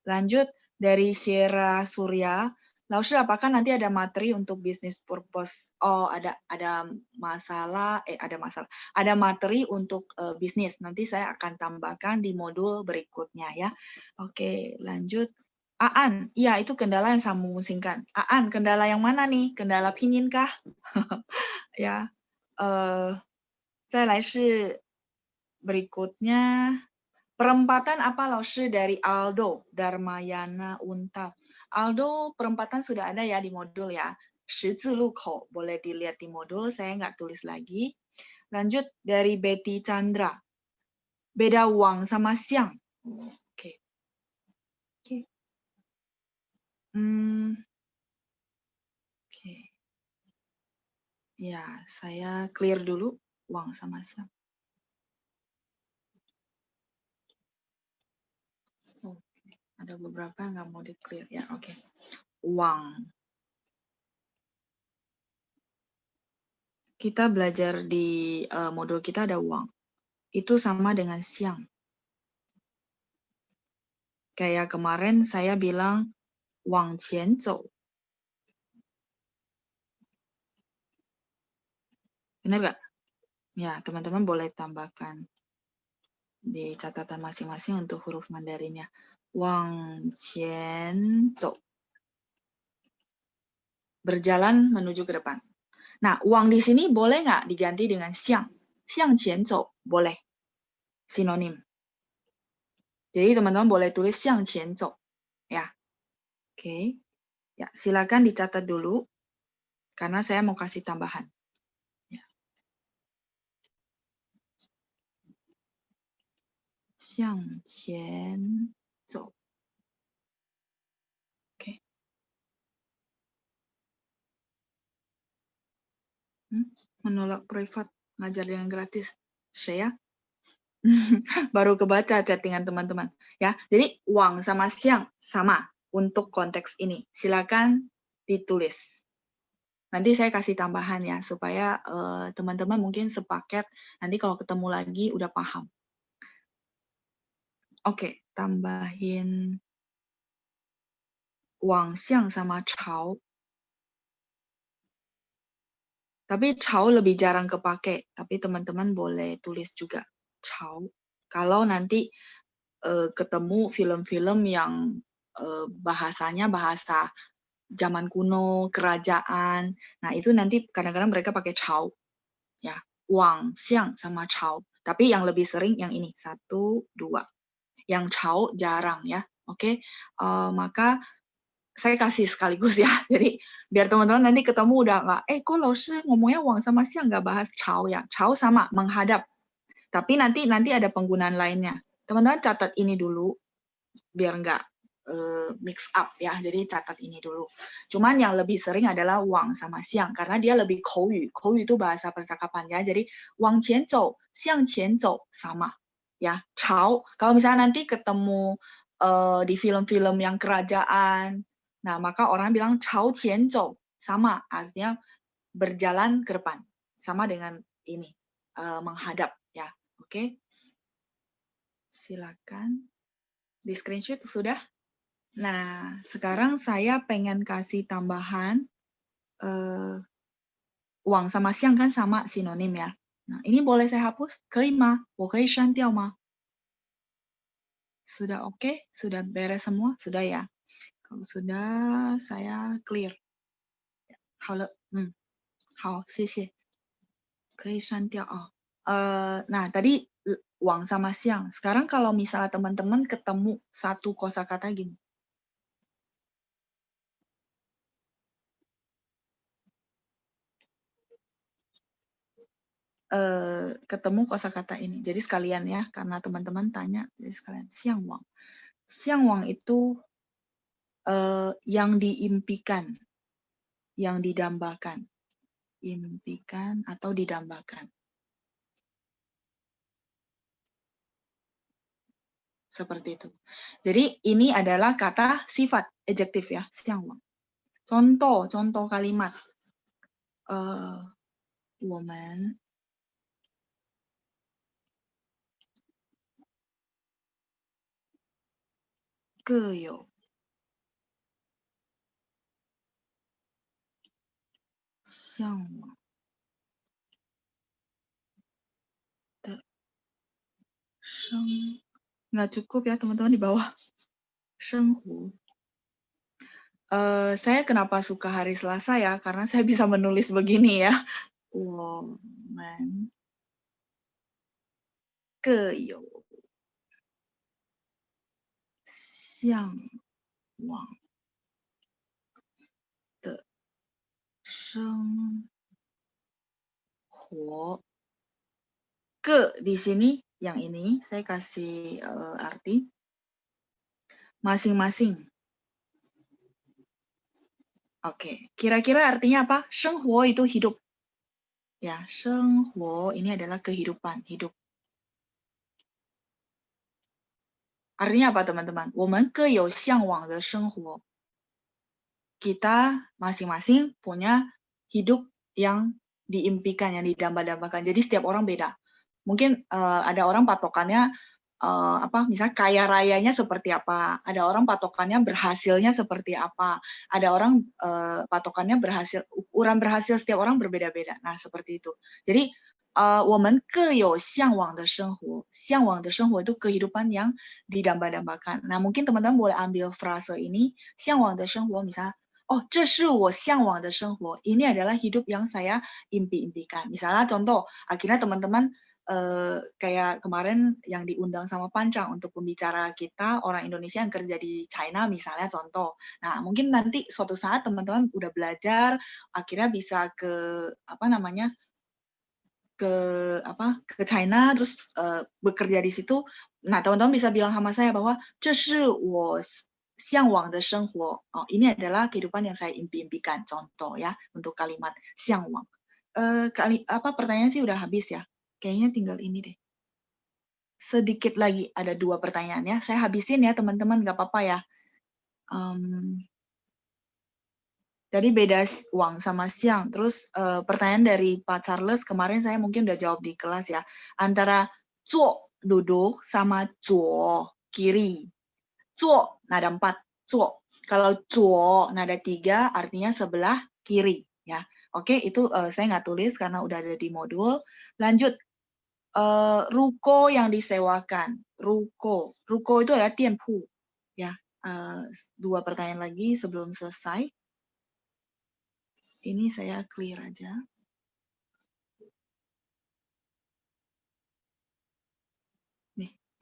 Lanjut dari Sierra Surya. Laoshi, apakah nanti ada materi untuk business purpose? Oh, ada masalah, ada materi untuk bisnis. Nanti saya akan tambahkan di modul berikutnya ya. Oke, lanjut. Aan, iya itu kendala yang saya memusingkan. Aan, kendala yang mana nih? Kendala pinyin kah? Ya, 再来是 berikutnya. Perempatan apa Laoshi dari Aldo, Dharmayana, Untap. Aldo perempatan sudah ada ya di modul ya. Shizi Lukou boleh dilihat di modul, saya nggak tulis lagi. Lanjut dari Betty Chandra. Beda Wang sama Siang. Oke. Oke. Oke. Ya, saya clear dulu Wang sama Siang. Oke. Ada beberapa yang nggak mau di clear ya. Oke. Wang. Kita belajar di modul kita ada Wang. Itu sama dengan Siang. Kayak kemarin saya bilang Wang qian zou. Benar nggak? Ya, teman-teman boleh tambahkan di catatan masing-masing untuk huruf Mandarinnya. Wang qian zou. Berjalan menuju ke depan. Nah, Wang di sini boleh nggak diganti dengan Xiang? Xiang qian zou. Boleh. Sinonim. Jadi teman-teman boleh tulis Xiang qian zou. Ya. Oke. Ya, silakan dicatat dulu. Karena saya mau kasih tambahan. Ya. Xiang qian zou. Oke. Menolak privat, ngajar dengan gratis. Saya baru kebaca chattingan teman-teman. Ya, jadi Wang sama Xiang sama untuk konteks ini. Silakan ditulis. Nanti saya kasih tambahan ya, supaya teman-teman mungkin sepaket. Nanti kalau ketemu lagi udah paham. Oke, tambahin Wang Xiang sama Chao. Tapi Chao lebih jarang kepake, tapi teman-teman boleh tulis juga Chao. Kalau nanti ketemu film-film yang bahasanya bahasa zaman kuno, kerajaan. Nah, itu nanti kadang-kadang mereka pakai Chao. ya. Wang, xiang sama cao. Tapi yang lebih sering yang ini 1, 2. Yang cao jarang ya. Oke. Maka saya kasih sekaligus ya. Jadi biar teman-teman nanti ketemu udah nggak, kok Laoshi ngomongnya Wang sama Xiang nggak bahas Cao ya. Cao sama menghadap. Tapi nanti ada penggunaan lainnya. Teman-teman catat ini dulu biar nggak mix up ya. Jadi catat ini dulu. Cuman yang lebih sering adalah Wang sama Xiang karena dia lebih kouyu. Kouyu itu bahasa percakapan ya. Jadi Wang qian zhou, Xiang qian zhou sama. Ya, Cao. Kalau misalnya nanti ketemu di film-film yang kerajaan, nah maka orang bilang Cao qian zhou sama, artinya berjalan ke depan. Sama dengan ini, menghadap ya. Oke. Silakan. Di screenshot sudah? Nah, sekarang saya pengen kasih tambahan Wang sama Xiang kan sama sinonim ya. Nah, ini boleh saya hapus? 可以吗？我可以删掉吗？ Sudah oke? Sudah beres semua? Sudah ya? Kalau sudah, saya clear. 好了，好，谢谢。可以删掉啊。nah, tadi Wang sama Xiang. Sekarang kalau misalnya teman-teman ketemu satu kosakata gini. Ketemu kosakata ini. Jadi sekalian ya, karena teman-teman tanya, jadi sekalian Xiang Wang. Xiang Wang itu yang diimpikan, yang didambakan. Impikan atau didambakan. Seperti itu. Jadi ini adalah kata sifat, adjektif ya, Xiang Wang. Contoh kalimat. 我们各有向往的nggak cukup ya teman-teman di bawah. 生活. Saya kenapa suka hari Selasa ya? Karena saya bisa menulis begini ya. 我们各有向往的生活. Ke di sini, yang ini saya kasih arti masing-masing. Oke, kira-kira artinya apa? 生活 itu hidup. Ya, 生活 ini adalah kehidupan, hidup. Artinya apa teman-teman? 我们各有向往的生活. Kita masing-masing punya hidup yang diimpikan, yang didamba-dambakan. Jadi setiap orang beda. Mungkin ada orang patokannya misalnya kaya rayanya seperti apa, ada orang patokannya berhasilnya seperti apa, ada orang patokannya ukuran berhasil setiap orang berbeda-beda. Nah, seperti itu. Jadi 我们各有向往的生活，向往的生活 itu kehidupan yang didamba-dambakan. Nah, mungkin teman-teman boleh ambil frase ini, 向往的生活 misalnya, oh, 这是我向往的生活. Ini adalah hidup yang saya impi-impikan. Misalnya contoh, akhirnya teman-teman kayak kemarin yang diundang sama Pancang untuk pembicara kita orang Indonesia yang kerja di China misalnya contoh. Nah, mungkin nanti suatu saat teman-teman udah belajar, akhirnya bisa ke ke China terus bekerja di situ. Nah, teman-teman bisa bilang sama saya bahwa 这是我向往的生活. Ini adalah kehidupan yang saya impi-impikan. Contoh ya untuk kalimat 向往. Pertanyaan sih udah habis ya. Kayaknya tinggal ini deh. Sedikit lagi ada 2 pertanyaan ya. Saya habisin ya teman-teman, nggak apa-apa ya. Jadi beda Wang sama Xiang. Terus pertanyaan dari Pak Charles kemarin saya mungkin udah jawab di kelas ya. Antara zuo duduk sama zuo kiri. Zuo nada 4, zuo. Kalau zuo nada 3 artinya sebelah kiri ya. Oke, itu saya nggak tulis karena udah ada di modul. Lanjut. Ruko yang disewakan. Ruko itu adalah tianpu ya. 2 pertanyaan lagi sebelum selesai. Ini saya clear aja.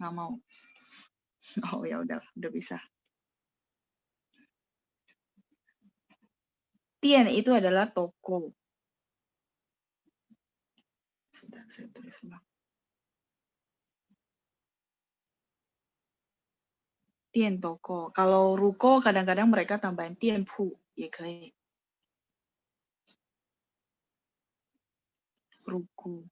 Nggak mau. Oh ya udah bisa. Tian itu adalah toko. Sudah saya tulis ulang. Tian toko. Kalau ruko kadang-kadang mereka tambahin tian pu, ya kaya. Ruko.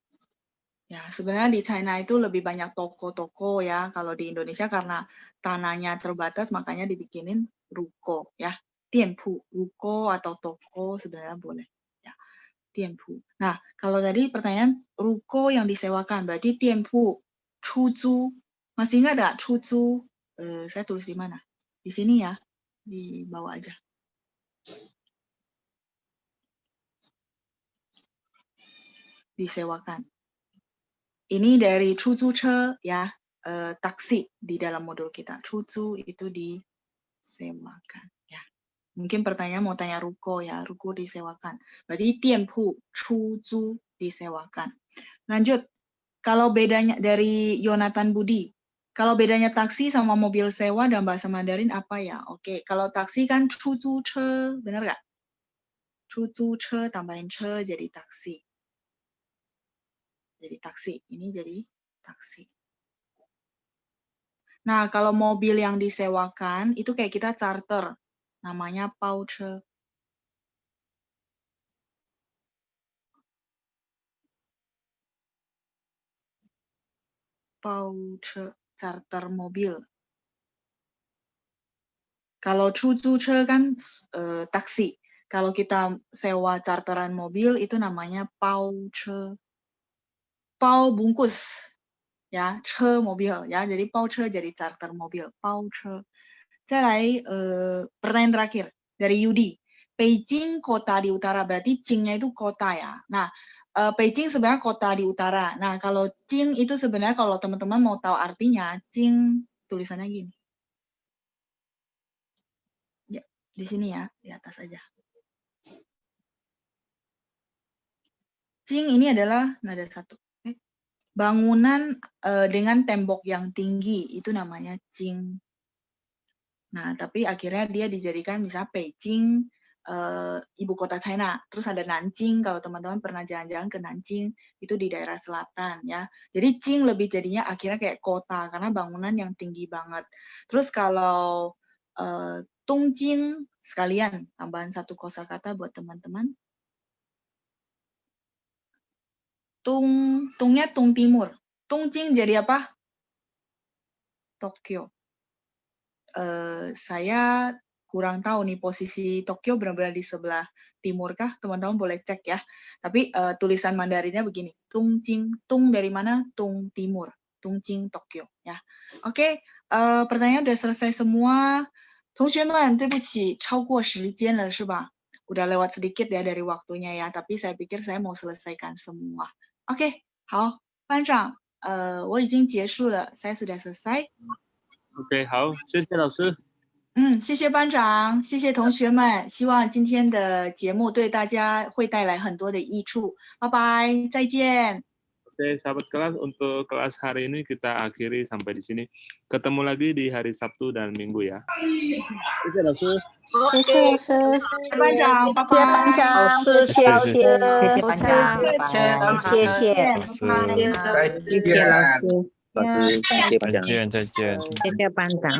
Ya, sebenarnya di China itu lebih banyak toko-toko ya. Kalau di Indonesia karena tanahnya terbatas makanya dibikinin ruko ya. Tianpu, ruko atau toko sebenarnya boleh ya. Tianpu. Nah, kalau tadi pertanyaan ruko yang disewakan berarti tianpu, chuzu. Masih ingat enggak chuzu? Saya tulis di mana? Di sini ya. Di bawah aja. Disewakan. Ini dari chuzu che ya, taksi di dalam modul kita. Chuzu itu disewakan ya. Mungkin pertanyaan mau tanya ruko ya, ruko disewakan. Berarti tianpu, chuzu disewakan. Lanjut, kalau bedanya dari Yonatan Budi, kalau bedanya taksi sama mobil sewa dalam bahasa Mandarin apa ya? Oke, kalau taksi kan chuzu che, benar nggak? Chuzu che tambahin che jadi taksi. Jadi taksi, ini jadi taksi. Nah, kalau mobil yang disewakan, itu kayak kita charter. Namanya pauche. Pauche, charter mobil. Kalau chuzuche kan taksi. Kalau kita sewa charteran mobil, itu namanya pauche. Pau bungkus. Ya, che mobil. Ya, jadi pauche jadi charter mobil. Pauche. 再来, pertanyaan terakhir dari Yudi. Beijing kota di utara, berarti Jingnya itu kota ya. Nah, Beijing sebenarnya kota di utara. Nah, kalau Jing itu sebenarnya kalau teman-teman mau tahu artinya, Jing tulisannya gini. Ya, di sini ya, di atas aja. Jing ini adalah nada satu. Bangunan dengan tembok yang tinggi, itu namanya Jing. Nah, tapi akhirnya dia dijadikan misalnya Beijing, ibu kota China. Terus ada Nanjing, kalau teman-teman pernah jalan-jalan ke Nanjing, itu di daerah selatan ya. Jadi Jing lebih jadinya akhirnya kayak kota, karena bangunan yang tinggi banget. Terus kalau Dongjing, sekalian tambahan satu kosakata buat teman-teman. Tungnya Tung Timur. Dongjing jadi apa? Tokyo. Saya kurang tahu nih posisi Tokyo benar-benar di sebelah timur kah? Teman-teman boleh cek ya. Tapi tulisan Mandarinnya begini. Dongjing, Tung dari mana? Tung Timur. Dongjing, Tokyo ya. Oke, pertanyaan udah selesai semua. 同学们，对不起，超过时间了是吧？ Udah lewat sedikit ya dari waktunya ya, tapi saya pikir saya mau selesaikan semua. Oke, 好，班长，我已经结束了，saya sudah selesai. OK，好，谢谢老师。谢谢班长，谢谢同学们，希望今天的节目对大家会带来很多的益处。拜拜，再见。 Oke, sahabat kelas, untuk kelas hari ini kita akhiri sampai di sini. Ketemu lagi di hari Sabtu dan Minggu ya. Oke, langsung. 谢谢老师，班长，拜谢谢班拜。长，谢谢老师，谢谢班长，拜拜。谢谢，再见，谢谢老师，老师，谢谢班长。再见，再见。谢谢班长。